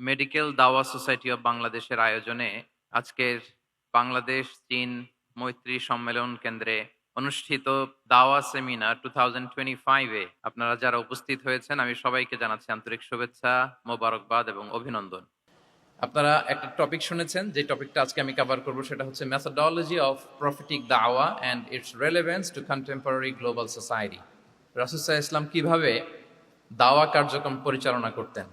Medical দাওয়া society of বাংলাদেশের আয়োজনে আজকের বাংলাদেশ চীন মৈত্রী সম্মেলন কেন্দ্রে অনুষ্ঠিত দাওয়া সেমিনার 2025-এ আপনারা যারা উপস্থিত হয়েছেন আমি সবাইকে জানাচ্ছি আন্তরিক শুভেচ্ছা, মোবারকবাদ এবং অভিনন্দন। আপনারা একটা টপিক শুনেছেন, যে টপিকটা আজকে আমি কভার করব সেটা হচ্ছে মেথোডোলজি অফ প্রফিটিক দাওয়া and its relevance to contemporary global society. রাসূল সাল্লাল্লাহু আলাইহি ওয়াসাল্লাম কিভাবে দাওয়া কার্যক্রম পরিচালনা করতেন,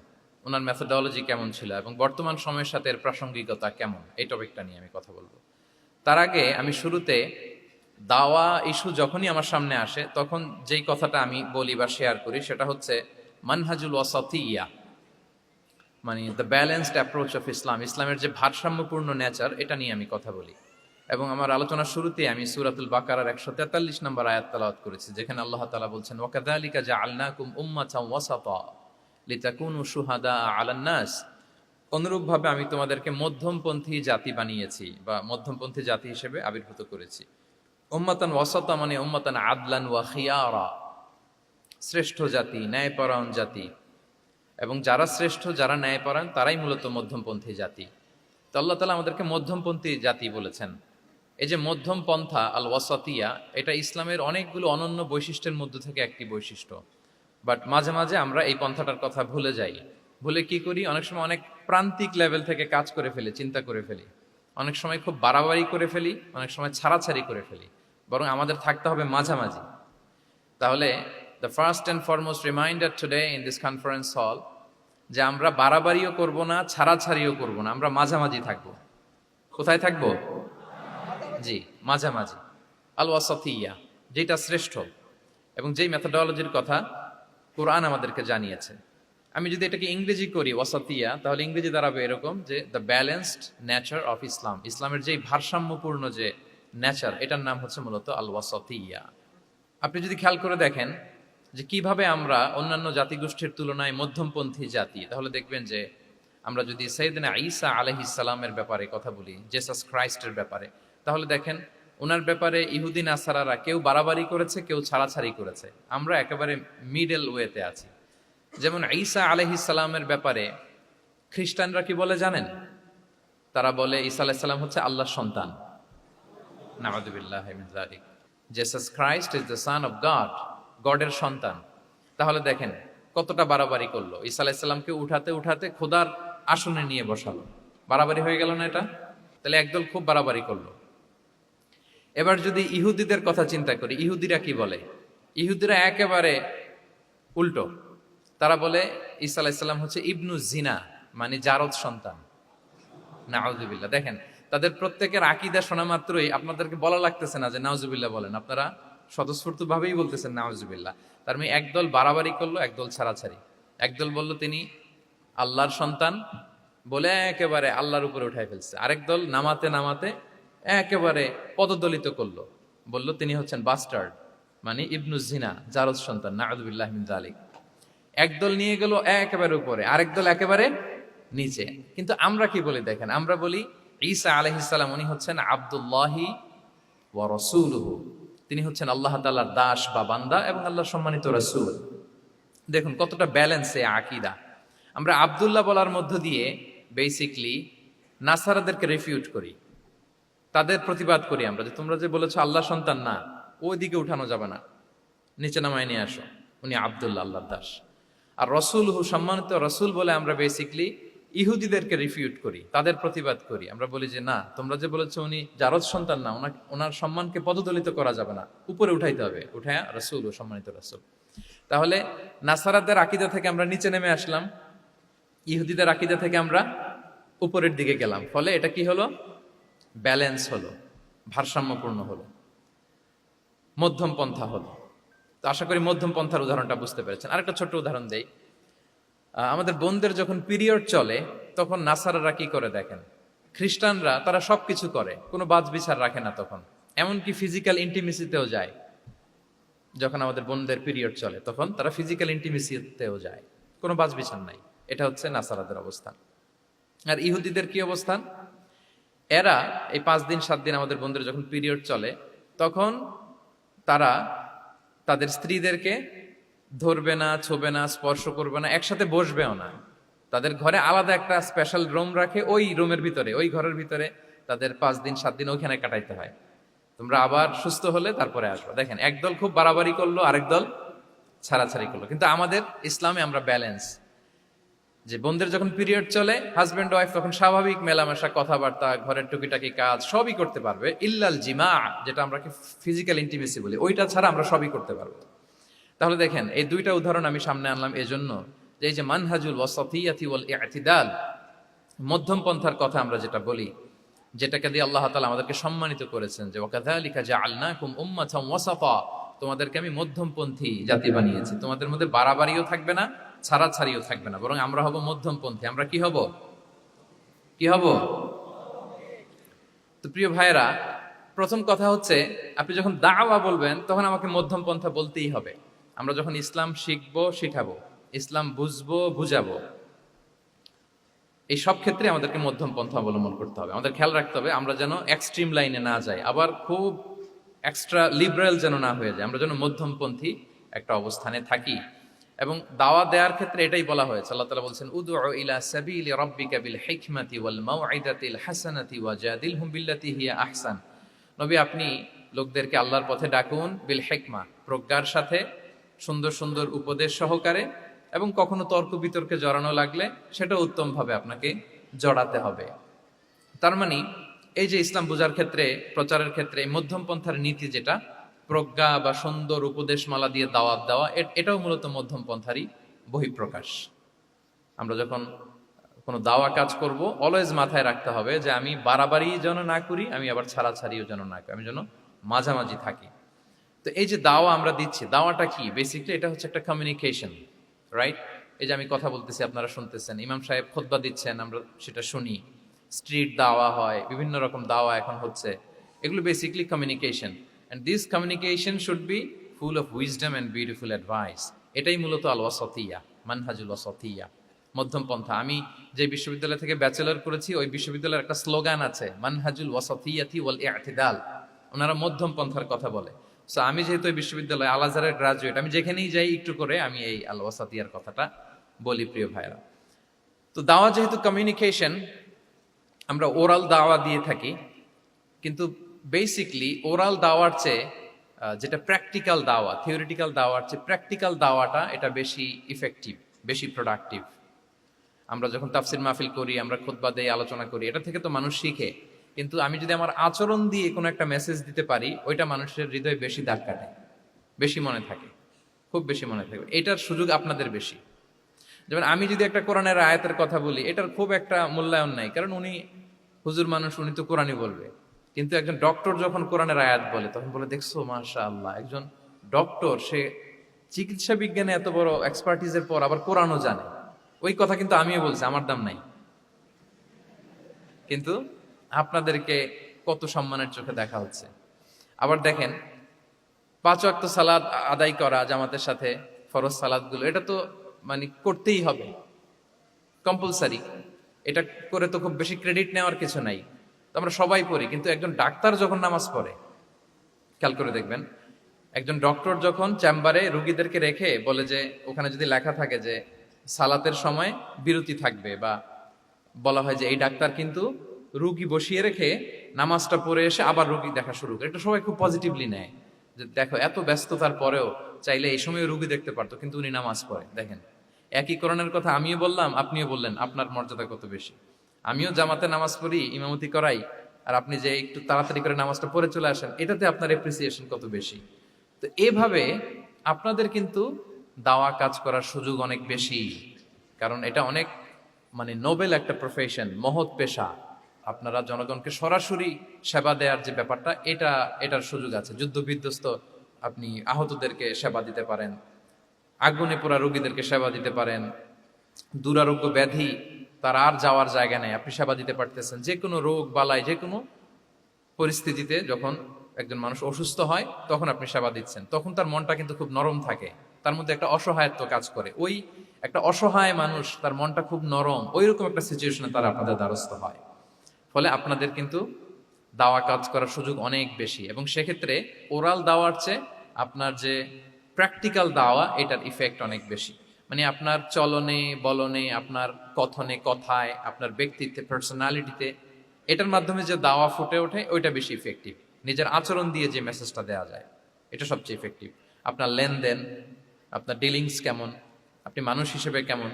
ওনার মেথোডোলজি কেমন ছিল এবং বর্তমান সময়ের সাথে এর প্রাসঙ্গিকতা কেমন, এই টপিকটা নিয়ে আমি কথা বলবো। তার আগে আমি শুরুতে দাওয়া ইস্যু যখনই আমার সামনে আসে তখন যেই কথাটা আমি বলি বা শেয়ার করি সেটা হচ্ছে মানহাজুল ওয়াসাতিয়া, মানে the balanced approach of Islam, ইসলামের যে ভারসাম্যপূর্ণ নেচার, এটা নিয়ে আমি কথা বলি। এবং আমার আলোচনার শুরুতে আমি সূরাতুল বাকারার 143 নম্বর আয়াত তেলাওয়াত করেছি, যেখানে আল্লাহ তাআলা বলছেন ওয়াকাযালিকা জাআলনাকুম উম্মাতাও ওয়াসাতা লিতাকুনু শুহাদা আলান নাস। অনুরূপভাবে আমি তোমাদেরকে মধ্যমপন্থী জাতি বানিয়েছি বা মধ্যমপন্থী জাতি হিসেবে আবির্ভূত করেছি। উম্মাতান ওয়াসাতা মানে উম্মাতান আদলান ওয়া খিয়ারা, শ্রেষ্ঠ জাতি, ন্যায়পরায়ণ জাতি। এবং যারা শ্রেষ্ঠ, যারা ন্যায়পরায়ণ, তারাই মূলত মধ্যমপন্থী জাতি। তো আল্লাহ তাআলা আমাদেরকে মধ্যমপন্থী জাতি বলেছেন। এই যে মধ্যম পন্থা আল ওয়াসাতিয়া, এটা ইসলামের অনেকগুলো অনন্য বৈশিষ্ট্যের মধ্যে থেকে একটি বৈশিষ্ট্য। বাট মাঝে মাঝে আমরা এই পন্থাটার কথা ভুলে যাই। ভুলে কি করি, অনেক সময় অনেক প্রান্তিক লেভেল থেকে কাজ করে ফেলি, চিন্তা করে ফেলি। অনেক সময় খুব বাড়াবাড়ি করে ফেলি, অনেক সময় ছাড়াছাড়ি করে ফেলি। বরং আমাদের থাকতে হবে মাঝামাঝি। তাহলে the first and foremost reminder today in this conference hall, যে আমরা বাড়াবাড়িও করব না, ছাড়াছাড়িও করব না, আমরা মাঝামাঝি থাকবো। কোথায় থাকবো? জি, মাঝামাঝি। আল ওয়াসাতিয়া, যেটা শ্রেষ্ঠ এবং যেই মেথোডোলজির কথা কোরআন আমাদেরকে জানিয়েছে। আমি যদি এটাকে ইংরেজি করি ওয়াসাতিয়া, তাহলে ইংরেজি দাঁড়াবে এরকম যে the balanced nature of Islam, ইসলামের যেই ভারসাম্যপূর্ণ যে নেচার, এটার নাম হচ্ছে মূলত আল ওয়াসাতিয়া। আপনি যদি খেয়াল করে দেখেন যে কিভাবে আমরা অন্যান্য জাতিগোষ্ঠীর তুলনায় মধ্যমপন্থী জাতি, তাহলে দেখবেন যে আমরা যদি সাইয়েদনা ঈসা আলাইহিস সালামের ব্যাপারে কথা বলি, জেসাস ক্রাইস্টের ব্যাপারে, তাহলে দেখেন ওনার ব্যাপারে ইহুদি নাসারারা কেউ বাড়াবাড়ি করেছে, কেউ ছাড়াছাড়ি করেছে। আমরা একেবারে মিডল ওয়েতে আছি। যেমন ঈসা আলাইহিস সালামের ব্যাপারে খ্রিস্টানরা কি বলে জানেন? তারা বলে ঈসা আলাইহিস সালাম হচ্ছে আল্লাহর সন্তান। নাউযুবিল্লাহি মিন যালিক। Jesus Christ is the son of God, গডের সন্তান। তাহলে দেখেন কতটা বাড়াবাড়ি করলো। ঈসা আলাইহিস সালামকে উঠাতে উঠাতে খোদার আসনে নিয়ে বসালো। বাড়াবাড়ি হয়ে গেল না এটা? তাহলে একদল খুব বাড়াবাড়ি করলো। এবার যদি ইহুদিদের কথা চিন্তা করি, ইহুদিরা কি বলে? ইহুদিরা একেবারে উল্টো। তারা বলে ঈসা আলাইহিস সালাম হচ্ছে ইবনু জিনা, মানে জারদ সন্তান। নাউযুবিল্লাহ। দেখেন তাদের প্রত্যেকের আকীদা শোনা মাত্রই আপনাদেরকে বলা লাগতেছে না যে নাউযুবিল্লাহ বলেন, আপনারা স্বতঃস্ফূর্ত ভাবেই বলতেছেন নাউযুবিল্লাহ। তার মানে একদল বাড়াবাড়ি করলো, একদল ছাড়াছাড়ি। একদল বলল তিনি আল্লাহর সন্তান বলে একেবারে আল্লাহর উপরে উঠাই ফেলছে। আরেক দল নামাতে নামাতে একেবারে পদদলিত করলো, বলল তিনি হচ্ছেন বাস্টার্ড, মানে ইবনু জিনা, জারদ সন্তান। নাউযুবিল্লাহ মিন যালিক। একদল নিয়ে গেল একেবারে উপরে, আরেক দল একেবারে নিচে। কিন্তু আমরা কি বলি দেখেন, আমরা বলি ঈসা আলাইহিস সালাম উনি হচ্ছেন আব্দুল্লাহি ওয়া রাসূলুহু, তিনি হচ্ছেন আল্লাহ তাআলার দাস বা বান্দা এবং আল্লাহর সম্মানিত রাসূল। দেখুন কতটা ব্যালেন্স এই আকীদা। আমরা আব্দুল্লাহ বলার মধ্য দিয়ে বেসিক্যালি নাসারাদেরকে রিফিউট করি, তাদের প্রতিবাদ করি আমরা যে তোমরা যে বলেছো আল্লাহ সন্তান না, ওইদিকে উঠানো যাবে না, নিচে নামায় নিয়ে আসো, উনি আব্দুল্লাহ, আল্লাহর দাস। আর রসুলহু, সম্মানিত রসুল বলে আমরা বেসিক্যালি ইহুদিদেরকে রিফিউট করি, তাদের প্রতিবাদ করি। আমরা বলি যে না, তোমরা যে বলেছো উনি জারদ সন্তান না, ওনার সম্মানকে পদদলিত করা যাবে না, উপরে উঠাইতে হবে, উঠায় রসুল ও সম্মানিত রসুল। তাহলে নাসারাদের আকীদা থেকে আমরা নিচে নেমে আসলাম, ইহুদিদের আকীদা থেকে আমরা উপরের দিকে গেলাম। ফলে এটা কি হলো? ব্যালেন্স হলো, ভারসাম্যপূর্ণ হলো, মধ্যম পন্থা হলো। তো আশা করি মধ্যম পন্থার উদাহরণটা বুঝতে পেরেছেন। আরেকটা ছোট্ট উদাহরণ দেই। আমাদের বোনদের যখন পিরিয়ড চলে তখন নাসারারা কি করে দেখেন, খ্রিস্টানরা তারা সবকিছু করে, কোনো বাজ বিচার রাখে না তখন, এমনকি ফিজিক্যাল ইন্টিমেসিতেও যায়। যখন আমাদের বোনদের পিরিয়ড চলে তখন তারা ফিজিক্যাল ইন্টিমেসিতেও যায়, কোনো বাজ বিচার নাই। এটা হচ্ছে নাসারাদের অবস্থান। আর ইহুদিদের কি অবস্থান? এরা এই 5 দিন 7 দিন আমাদের বোনদের যখন পিরিয়ড চলে তখন তারা তাদের স্ত্রীদেরকে ধরবে না, ছোবে না, স্পর্শ করবে না, একসাথে বসবেও না। তাদের ঘরে আলাদা একটা স্পেশাল রুম রাখে, ওই রুমের ভিতরে, ওই ঘরের ভিতরে তাদের 5 দিন 7 দিন ওইখানে কাটাইতে হয়। তোমরা আবার সুস্থ হলে তারপরে আসবো। দেখেন, একদল খুব বাড়াবাড়ি করলো, আরেক দল ছাড়াছাড়ি করলো। কিন্তু আমাদের ইসলামে আমরা ব্যালেন্স, যে বোনদের যখন পিরিয়ড চলে, হাজবেন্ড ওয়াইফ তখন স্বাভাবিক মেলামেশা, কথাবার্তা, ঘরের টুকিটাকি কাজ সবই করতে পারবে, ইল্লাল জিমা, যেটা আমরা ফিজিক্যাল ইন্টিমেসি বলি, ওইটা ছাড়া আমরা সবই করতে পারবো। তাহলে দেখেন, এই দুইটা উদাহরণ আমি সামনে আনলাম এজন্য যে এই যে মানহাজুল ওয়াসাতিয়াতি ওয়াল ইতিদাল, মধ্যম পন্থার কথা আমরা যেটা বলি, যেটাকে দিয়ে আল্লাহ তাআলা আমাদেরকে সম্মানিত করেছেন, যে ওয়াকাযালিকা জাআলনাকুম উম্মাতাম ওয়াসাতা, তোমাদেরকে আমি মধ্যমপন্থী জাতি বানিয়েছি, তোমাদের মধ্যে বাড়াবাড়িও থাকবে না, ছাড়াছাড়িও থাকবে না, বরং আমরা হব মধ্যমপন্থী। আমরা কি হব? কি হব? তো প্রিয় ভাইয়েরা, প্রথম কথা হচ্ছে, আপনি যখন দাওয়া বলবেন তখন আমাকে মধ্যম পন্থা বলতেই হবে। আমরা যখন ইসলাম শিখবো, শিখাবো, ইসলাম বুঝবো, বুঝাবো, এই সব ক্ষেত্রে আমাদেরকে মধ্যম পন্থা অবলম্বন করতে হবে। আমাদের খেয়াল রাখতে হবে আমরা যেন এক্সট্রিম লাইনে না যাই, আবার খুব এক্সট্রা লিবারেল যেন না হয়ে যায়, আমরা যেন মধ্যমপন্থী একটা অবস্থানে থাকি। এবং দাওয়া দেওয়ার ক্ষেত্রে এটাই বলা হয়েছে, আল্লাহ তাআলা বলছেন, উদউ ইলা সাবিলি রাব্বিকা বিল হিকমাতি ওয়াল মাউইদাতিল হাসানাতি ওয়াজাদিলহুম বিল্লাতি হিয়া আহসান। নবী, আপনি লোকদেরকে আল্লাহর পথে ডাকুন, বিল হিকমা, প্রজ্ঞার সাথে, সুন্দর সুন্দর উপদেশ সহকারে, এবং কখনো তর্ক বিতর্কে জড়ানো লাগলে সেটা উত্তম ভাবে আপনাকে জড়াতে হবে। তার মানে এই যে ইসলাম বোঝার ক্ষেত্রে, প্রচারের ক্ষেত্রে এই মধ্যম পন্থার নীতি, যেটা প্রজ্ঞা বা সুন্দর উপদেশমালা দিয়ে দাওয়াত দেওয়া, এটাও মূলত মধ্যম পন্থারই বহিঃপ্রকাশ। আমরা যখন কোনো দাওয়া কাজ করব, অলওয়েজ মাথায় রাখতে হবে যে আমি বাড়াবাড়ি যেন না করি, আমি আবার ছাড়াছাড়িও যেন না করি, আমি যেন মাঝামাঝি থাকি। তো এই যে দাওয়া আমরা দিচ্ছি, দাওয়াটা কি? বেসিক্যালি এটা হচ্ছে একটা কমিউনিকেশন, রাইট? এই যে আমি কথা বলতেছি, আপনারা শুনতেছেন, ইমাম সাহেব খুতবা দিচ্ছেন, আমরা সেটা শুনি, স্ট্রিট দাওয়া হয়, বিভিন্ন রকম দাওয়া এখন হচ্ছে, এগুলো basically communication. And this communication should be full of wisdom and beautiful advice. এটাই মূলত আল ওয়াসাতিয়া, মানহাজুল ওয়াসাতিয়া, মধ্যম পন্থা। আমি যে বিশ্ববিদ্যালয় থেকে ব্যাচেলর করেছি, ওই বিশ্ববিদ্যালয়ের একটা স্লোগান আছে, মানহাজুল ওয়াসাতিয়াতি ওয়াল ইতিদাল। ওনারা মধ্যম পন্থার কথা বলে। সো আমি যেহেতু এই বিশ্ববিদ্যালয় আল আজহারের গ্রাজুয়েট, আমি যেখানেই যাই একটু করে আমি এই আল ওয়াসাতিয়ার কথাটা বলি, প্রিয় ভাইরা। তো দাওয়া যেহেতু কমিউনিকেশন, আমরা ওরাল দাওয়া দিয়ে থাকি, কিন্তু বেসিকলি ওরাল দাওয়ার চেয়ে যেটা প্র্যাকটিক্যাল দাওয়া, থিওরিটিক্যাল দাওয়ার চেয়ে প্র্যাকটিক্যাল দাওয়াটা এটা বেশি ইফেক্টিভ, বেশি প্রোডাক্টিভ। আমরা যখন তাফসির মাহফিল করি, আমরা খুতবা দেই, আলোচনা করি, এটা থেকে তো মানুষ শিখে। কিন্তু আমি যদি আমার আচরণ দিয়ে কোনো একটা মেসেজ দিতে পারি, ওইটা মানুষের হৃদয়ে বেশি দাগ কাটে, বেশি মনে থাকে, খুব বেশি মনে থাকবে। এটার সুযোগ আপনাদের বেশি। যেমন আমি যদি একটা কোরআনের আয়াতের কথা বলি, এটার খুব একটা মূল্যায়ন নাই, কারণ উনি হুজুর মানুষ, উনি তো কোরআনই বলবে। কিন্তু একজন ডক্টর যখন কোরআনের আয়াত বলে, তখন বলে, দেখছো মাশাআল্লাহ, একজন ডক্টর, সে চিকিৎসা বিজ্ঞানে এত বড় এক্সপার্টিজের পর আবার কোরআনও জানে। ওই কথা কিন্তু আমিও বলছি, আমার দাম নাই। কিন্তু আপনাদেরকে কত সম্মানের চোখে দেখা হচ্ছে। আবার দেখেন, 5 ওয়াক্ত সালাত আদায় করা জামাতের সাথে, ফরজ সালাতগুলো, এটা তো মানে করতেই হবে, কম্পালসারি। এটা করে তো খুব বেশি ক্রেডিট নেওয়ার কিছু নাই, তো আমরা সবাই পড়ি। কিন্তু একজন ডাক্তার যখন নামাজ পড়ে, খেয়াল করে দেখবেন, একজন ডক্টর যখন চেম্বারে রুগীদেরকে রেখে বলে যে, ওখানে যদি লেখা থাকে যে সালাতের সময় বিরতি থাকবে, বা বলা হয় যে এই ডাক্তার কিন্তু রুগী বসিয়ে রেখে নামাজটা পড়ে এসে আবার রুগী দেখা শুরু করে, এটা সবাই খুব পজিটিভলি নেয়, যে দেখো এত ব্যস্ততার পরেও চাইলে এই সময় রুগী দেখতে পারতো, কিন্তু উনি নামাজ পড়ে। দেখেন, একই করণের কথা আমিও বললাম, আপনিও বললেন, আপনার মর্যাদা কত বেশি। আমিও জামাতে নামাজ পড়ি, ইমামতি করাই, আর আপনি যে একটু তাড়াতাড়ি করে নামাজটা পড়ে চলে আসেন, এটাতে আপনার এপ্রিসিয়েশন কত বেশি। তো এভাবে আপনাদের কিন্তু দাওয়া কাজ করার সুযোগ অনেক বেশি, কারণ এটা অনেক মানে নোবেল একটা প্রফেশন, মহৎ পেশা। আপনারা জনগণকে সরাসরি সেবা দেওয়ার যে ব্যাপারটা, এটার সুযোগ আছে। যুদ্ধ বিধ্বস্ত আপনি আহতদেরকে সেবা দিতে পারেন, আগুনে পোড়া রোগীদেরকে সেবা দিতে পারেন, দুরারোগ্য ব্যাধি, তার আর যাওয়ার জায়গা নেই, আপনি সেবা দিতে পারতেছেন। যে কোনো রোগ বালাই, যে কোনো পরিস্থিতিতে যখন একজন মানুষ অসুস্থ হয়, তখন আপনি সেবা দিচ্ছেন, তখন তার মনটা কিন্তু খুব নরম থাকে, তার মধ্যে একটা অসহায়ত্ব কাজ করে। ওই একটা অসহায় মানুষ, তার মনটা খুব নরম, ওই রকম একটা সিচুয়েশনে তারা আপনাদের দ্বারস্থ হয়। ফলে আপনাদের কিন্তু দাওয়া কাজ করার সুযোগ অনেক বেশি, এবং সেক্ষেত্রে ওরাল দাওয়ার চেয়ে আপনার যে প্র্যাকটিক্যাল দাওয়া, এটার ইফেক্ট অনেক বেশি। মানে আপনার চলনে বলনে, আপনার কথনে, কথায়, আপনার ব্যক্তিত্বে, পার্সোনালিটিতে, এটার মাধ্যমে যে দাওয়া ফুটে ওঠে ওইটা বেশি ইফেক্টিভ। নিজের আচরণ দিয়ে যে মেসেজটা দেওয়া যায় এটা সবচেয়ে ইফেক্টিভ। আপনার লেনদেন, আপনার ডিলিংস কেমন, আপনি মানুষ হিসেবে কেমন,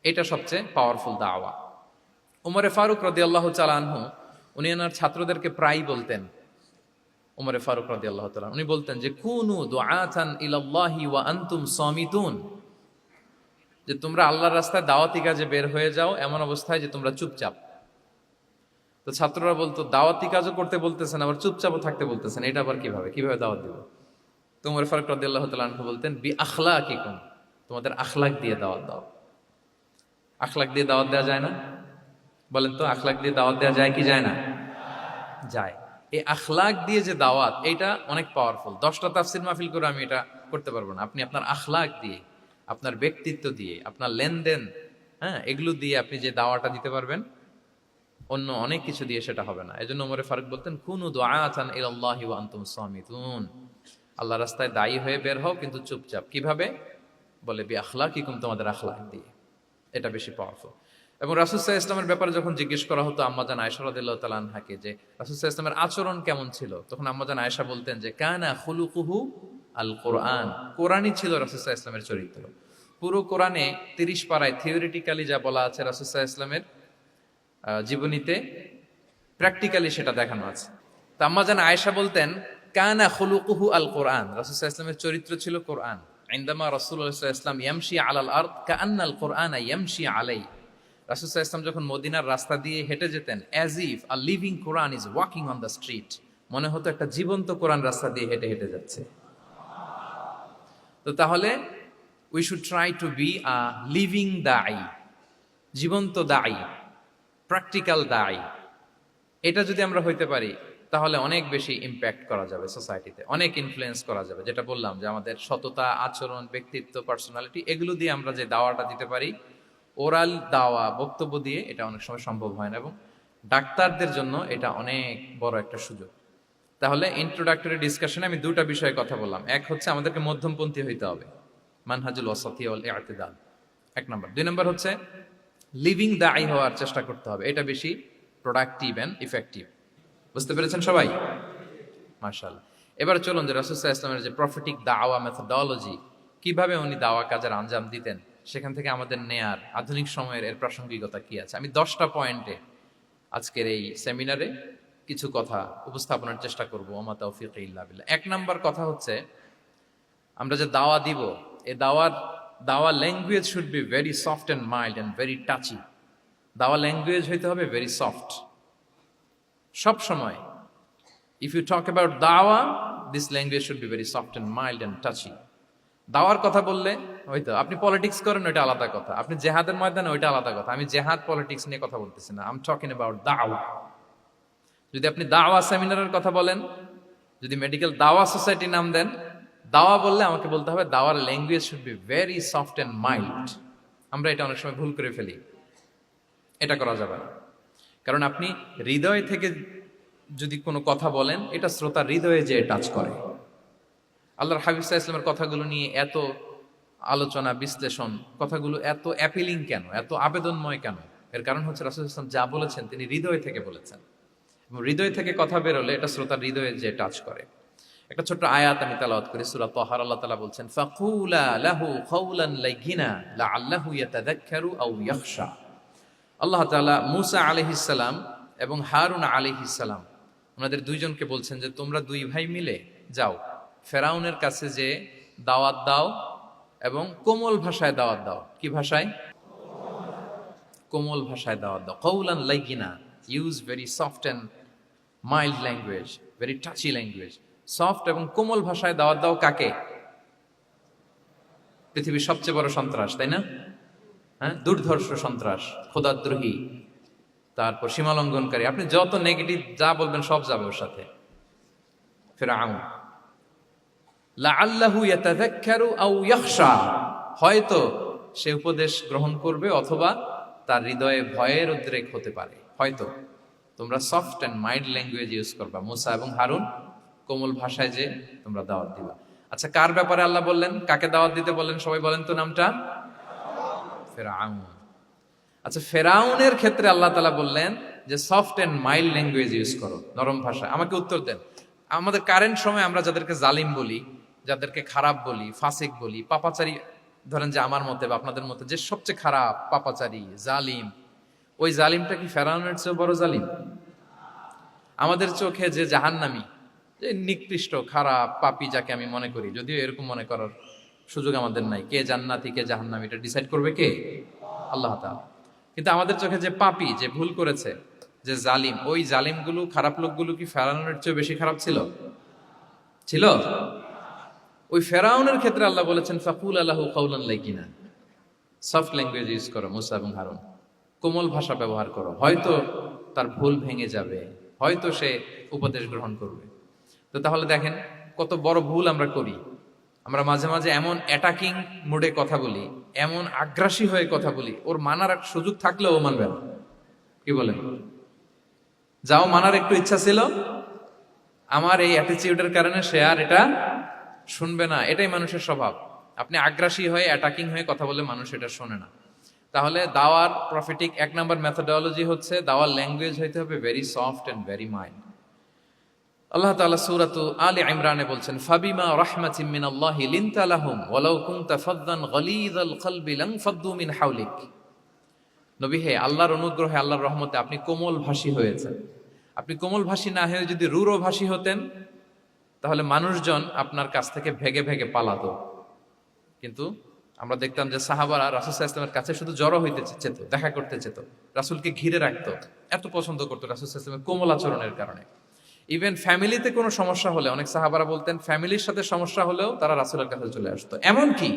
এটা সবচেয়ে পাওয়ারফুল দাওয়া। উমরে ফারুক রাদিয়াল্লাহু তাআলা আনহু উনি ওনার ছাত্রদেরকে প্রায় বলতেন, উমরে ফারুক রাদিয়াল্লাহু তাআলা উনি বলতেন যে কুনু দুআতান ইলাল্লাহি ওয়া আনতুম সামিতুন, যে তোমরা আল্লাহর রাস্তায় দাওয়াতি কাজে বের হয়ে যাও এমন অবস্থায় যে তোমরা চুপচাপ। তো ছাত্ররা বলতো দাওয়াতি কাজও করতে বলতেছেন আবার চুপচাপও থাকতে বলতেছেন, এটা আবার কিভাবে দাওয়াত দিব? তো উমর ফারুক রাদিয়াল্লাহু তাআলা আনহু বলতেন বি আখলাকিকুম, তোমাদের আখলাক দিয়ে দাওয়াত দাও। আখলাক দিয়ে দাওয়াত দেওয়া যায় না? বলেন তো, আখলাক দিয়ে দাওয়াত দেওয়া যায় কি যায় না? যায়। এই আখলাক দিয়ে যে দাওয়াত, এটা অনেক পাওয়ারফুল। 10টা তাফসির মাহফিল করে আমি এটা করতে পারবো না। আপনি আপনার আখলাক দিয়ে, আপনার ব্যক্তিত্ব দিয়ে, আপনার লেনদেন, হ্যাঁ, এগুলো দিয়ে আপনি যে দাওয়াটা দিতে পারবেন, অন্য অনেক কিছু দিয়ে সেটা হবে না। এজন্য ওমরে ফারুক বলতেন কুনু দুআতান ইলাল্লাহি ওয়া আনতুম সামিতুন, আল্লাহ রাস্তায় দায়ী হয়ে বের হও কিন্তু চুপচাপ। কিভাবে? বলে বি আখলাকিকুম, তোমাদের আখলাক দিয়ে। এটা বেশি পাওয়ারফুল। এবং রাসূল সাল্লাল্লাহু আলাইহি ওয়াসাল্লামের ব্যাপারে যখন জিজ্ঞেস করা হতো আম্মাজান আয়েশা রাদিয়াল্লাহু তাআলা আনহাকে যে রাসূল সাল্লাল্লাহু আলাইহি ওয়াসাল্লামের আচরণ কেমন ছিল, তখন আম্মাজান আয়েশা বলতেন যে কানা খুলুকুহু আল কোরআন, কোরআনই ছিল রাসূল সাল্লাল্লাহু আলাইহি ওয়াসাল্লামের চরিত্র। পুরো কোরআনে 30 পারায় থিওরিটিক্যালি যা বলা আছে রাসূল সাল্লাল্লাহু আলাইহি ওয়াসাল্লামের জীবনীতে প্র্যাকটিক্যালি সেটা দেখানো আছে। তো আম্মাজান আয়েশা বলতেন কানা খুলুকুহু আল কোরআন, রাসূল সাল্লাল্লাহু আলাইহি ওয়াসাল্লামের চরিত্র ছিল কোরআন। ইনদামা রাসূলুল্লাহ সাল্লাল্লাহু আলাইহি ওয়াসাল্লাম ইয়ামশি আলাল আরদ কাআন্নাল কোরআনা ইয়ামশি আলাইহি, রাসূল সাল্লাল্লাহু আলাইহি ওয়াসাল্লাম যখন মদিনার রাস্তা দিয়ে হেঁটে যেতেন, as if a living Quran is walking on the street, মনে হতো একটা জীবন্ত কোরআন রাস্তা দিয়ে হেঁটে হেঁটে যাচ্ছে। তো তাহলে we should try to be a living দাঈ, জীবন্ত দাঈ, প্র্যাকটিক্যাল দাঈ। এটা যদি আমরা হইতে পারি তাহলে অনেক বেশি ইম্প্যাক্ট করা যাবে সোসাইটিতে, অনেক ইনফ্লুয়েন্স করা যাবে। যেটা বললাম যে আমাদের সততা, আচরণ, ব্যক্তিত্ব, পার্সোনালিটি, এগুলো দিয়ে আমরা যে দাওয়াটা দিতে পারি, ওরাল দাওয়া, বক্তব্য দিয়ে এটা অনেক সময় সম্ভব হয় না। এবং ডাক্তারদের জন্য এটা অনেক বড় একটা সুযোগ। তাহলে ইন্ট্রোডাক্টরি ডিসকাশনে আমি দুটা বিষয়ে কথা বললাম। এক হচ্ছে আমাদেরকে মধ্যমপন্থী হইতে হবে, মানহাজুল ওয়াসাতি ওয়াল ইআতিদাল, 1 নম্বর। 2 নম্বর হচ্ছে লিভিং দাঈ হওয়ার চেষ্টা করতে হবে, এটা বেশি প্রোডাক্টিভ এন্ড ইফেক্টিভ। বুঝতে পেরেছেন সবাই? মাশাআল্লাহ। এবার চলুন যে রাসূল সাল্লাল্লাহু আলাইহি ওয়াসাল্লামের যে প্রফেটিক দাওয়া মেথোডোলজি, কিভাবে উনি দাওয়া কাজের আঞ্জাম দিতেন, সেখান থেকে আমাদের নেয়ার আধুনিক সময়ের এর প্রাসঙ্গিকতা কি আছে, আমি 10টা পয়েন্টে আজকের এই সেমিনারে কিছু কথা উপস্থাপনের চেষ্টা করব। ওমা তাওফীকি ইল্লা বিল্লাহ। 1 নাম্বার কথা হচ্ছে, আমরা যে দাওয়া দিব, এই দাওয়া language should be very soft and mild and very touchy. দাওয়া ল্যাঙ্গুয়েজ হইতে হবে ভেরি সফট। সব সময় ইফ ইউ টক অ্যাবাউট দাওয়া, this language should be very soft and mild and touchy. দাওয়ার কথা বললে হয়তো আপনি পলিটিক্স করেন, ওইটা আলাদা কথা। আপনি জেহাদের ময়দানে, ওইটা আলাদা কথা। আমি জেহাদ পলিটিক্স নিয়ে কথা বলতেছি না, আই এম টকিং অ্যাবাউট দাওয়া। যদি আপনি দাওয়া সেমিনারের কথা বলেন, যদি মেডিকেল দাওয়া সোসাইটি নাম দেন, দাওয়া বললে আমাকে বলতে হবে দাওয়ার language should be very soft and mild. আমরা এটা অনেক সময় ভুল করে ফেলি, এটা করা যাবে না। কারণ আপনি হৃদয় থেকে যদি কোনো কথা বলেন, এটা শ্রোতার হৃদয়ে যে টাচ করে। আল্লাহর হাবিব সাল্লাল্লাহু আলাইহি ওয়াসাল্লামের কথাগুলো নিয়ে এত আলোচনা, বিশ্লেষণ, কথাগুলো এত অ্যাপিলিং কেন, এত আবেদনময় কেন? এর কারণ হচ্ছে রাসূল সাল্লাল্লাহু আলাইহি ওয়াসাল্লাম যা বলেছেন তিনি হৃদয় থেকে বলেছেন, এবং হৃদয় থেকে কথা বেরোলে এটা শ্রোতার হৃদয়ে যে টাচ করে। একটা ছোট্ট আয়াত আমি তেলাওয়াত করি, সূরা তাহার। আল্লাহ তাআলা বলছেন ফাকুলা লাহু কাওলান লাইয়িনা লাআল্লাহু ইয়াতাযাক্কারু আও ইয়াখশা। আল্লাহ তাআলা মূসা আলাইহিস সালাম এবং হারুন আলাইহিস সালাম, ওনাদের দুইজনকে বলছেন যে তোমরা দুই ভাই মিলে যাও ফেরাউনের কাছে, যে দাওয়াত দাও এবং কোমল ভাষায় দাওয়াত দাও। কি ভাষায়? কোমল ভাষায় দাওয়াত দাও। কাওলান লাইয়িনা, use very soft and mild language, very touchy language. Soft এবং কোমল ভাষায় দাওয়াত দাও কাকে? পৃথিবীর সবচেয়ে বড় সন্ত্রাস, তাই না? হ্যাঁ, দুর্ধর্ষ সন্ত্রাস, খোদাদ্রোহী, তারপর সীমালঙ্ঘনকারী। আপনি যত নেগেটিভ যা বলবেন সব যাবে ওর সাথে। ফিরআউন, লাআল্লাহু ইয়াতাযাক্কারু আও ইয়াখশা, হয়তো সে উপদেশ গ্রহণ করবে অথবা তার হৃদয়ে ভয়ের উদ্রেক হতে পারে। হয়তো তোমরা soft and mild language use করবা। মুসা এবং হারুন কোমল ভাষায় যে তোমরা দাওয়াত দিবা। আচ্ছা, কার ব্যাপারে আল্লাহ বললেন, কাকে দাওয়াত দিতে বললেন? সবাই বলেন তো নামটা। ফিরআউন। আচ্ছা, ফেরাউনের ক্ষেত্রে আল্লাহ তাআলা বললেন যে soft and mild language use করো, নরম ভাষা। আমাকে উত্তর দেন, আমাদের কারেন্ট সময় আমরা যাদেরকে জালিম বলি, যাদেরকে খারাপ বলি, ফাসিক বলি, পাপাচারী, ধরেন যে আমার মতে বা আপনাদের মতে যে সবচেয়ে খারাপ, পাপাচারী, জালিম, ওই জালিমটা কি ফেরাউনের চেয়ে বড় জালিম? আমাদের চোখে যে জাহান্নামী, যে নিকৃষ্ট খারাপ পাপী যাকে আমি মনে করি, যদিও এরকম মনে করার সুযোগ আমাদের নাই, কে জান্নাতি কে জাহান্নামী এটা ডিসাইড করবে কে? আল্লাহ তাআলা। কিন্তু আমাদের চোখে যে পাপী, যে ভুল করেছে, যে জালিম, ওই জালিমগুলো, খারাপ লোকগুলো কি ফেরাউনের চেয়ে বেশি খারাপ ছিল? ছিল? ওই ফেরাউনের ক্ষেত্রে আল্লাহ বলেছেন ফাকুল আলাহু কাউলান লাইকিনা, সফট ল্যাঙ্গুয়েজ ইউজ করো মুসা এবং হারুন, কোমল ভাষা ব্যবহার করো, হয়তো তার ভুল ভেঙে যাবে, হয়তো সে উপদেশ গ্রহণ করবে। তো তাহলে দেখেন কত বড় ভুল আমরা করি। আমরা মাঝে মাঝে এমন অ্যাটাকিং মুডে কথা বলি, এমন আগ্রাসী হয়ে কথা বলি, ওর মানার এক সুযোগ থাকলেও ও মানবে না। কি বলেন? যাও মানার একটু ইচ্ছা ছিল, আমার এই অ্যাটিটিউডের কারণে সে আর এটা শুনবে না। এটাই মানুষের স্বভাব। আপনি আগ্রাসী হয়ে অ্যাটাকিং হয়ে কথা বলে মানুষ এটা শোনে না। তাহলে দাওয়ার প্রফিটিক এক নাম্বার মেথোডোলজি হচ্ছে দাওয়ার ল্যাঙ্গুয়েজ হইতে হবে very soft and very mild. আল্লাহ তাআলা সূরাতু আলে ইমরানে বলছেন ফাবিমা রাহমাতিম মিনাল্লাহি লিনতা লাহুম ওয়ালাউ কুনতা ফাদদান গালিযাল কলবি লানফাদ্দু মিন হাওলিক। নবী হে, আল্লাহর অনুগ্রহে, আল্লাহর রহমতে আপনি কোমল ভাষী হয়েছেন। আপনি কোমল ভাষী না হয়ে যদি রূঢ় ভাষী হতেন, তাহলে মানুষজন আপনার কাছ থেকে ভেগে ভেগে পালাতো। কিন্তু আমরা দেখতাম যে সাহাবারা রাসূল সাল্লাল্লাহু আলাইহি ওয়াসাল্লামের কাছে শুধু জড়ো হইতে চেত, দেখা করতে চেত, রাসূলকে ঘিরে রাখতো, এত পছন্দ করতো রাসূল সাল্লাল্লাহু আলাইহি ওয়াসাল্লামের কোমল আচরণের কারণে। ইভেন ফ্যামিলিতে কোনো সমস্যা হলে, অনেক সাহাবারা বলতেন ফ্যামিলির সাথে সমস্যা হলেও তারা রাসূলের কাছে চলে আসতো। এমনকি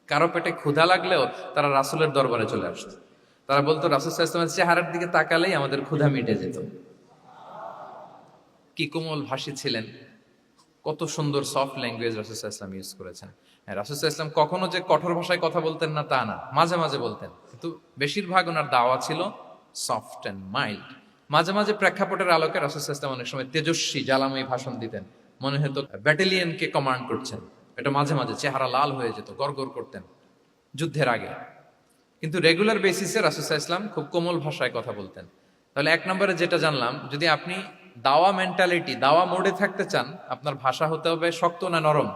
কারো পেটে ক্ষুধা লাগলেও তারা রাসূলের দরবারে চলে আসতো। তারা বলতো রাসূল সাল্লাল্লাহু আলাইহি ওয়াসাল্লামের চেহারার দিকে তাকালেই আমাদের ক্ষুধা মিটে যেত। কি কোমল ভাষী ছিলেন, কত সুন্দর সফট ল্যাঙ্গুয়েজ রাসূল সাল্লাল্লাহু আলাইহি ওয়াসাল্লাম ইউজ করেছেন। হ্যাঁ, রাসূল সাল্লাল্লাহু আলাইহি ওয়াসাল্লাম কখনো যে কঠোর ভাষায় কথা বলতেন না তা না, মাঝে মাঝে বলতেন, কিন্তু বেশিরভাগ ওনার দাওয়া ছিল সফট অ্যান্ড মাইল্ড। মাঝে মাঝে প্রেক্ষাপটের আলোকে রাসূল সাল্লাল্লাহু আলাইহি ওয়াসাল্লাম অনেক সময় তেজস্বী জ্বালাময়ী ভাষণ দিতেন, মনে হতো ব্যাটালিয়নকে কমান্ড করছেন। এটা মাঝে মাঝে চেহারা লাল হয়ে যেত, গড়গড় করতেন যুদ্ধের আগে। কিন্তু রেগুলার বেসিসে রাসূল সাল্লাল্লাহু আলাইহি ওয়াসাল্লাম খুব কোমল ভাষায় কথা বলতেন। তাহলে এক নম্বরে যেটা জানলাম, যদি আপনি দাওয়া মেন্টালিটি, দাওয়া মোডে থাকতে চান, আপনার ভাষা হতে হবে শক্ত না নরম?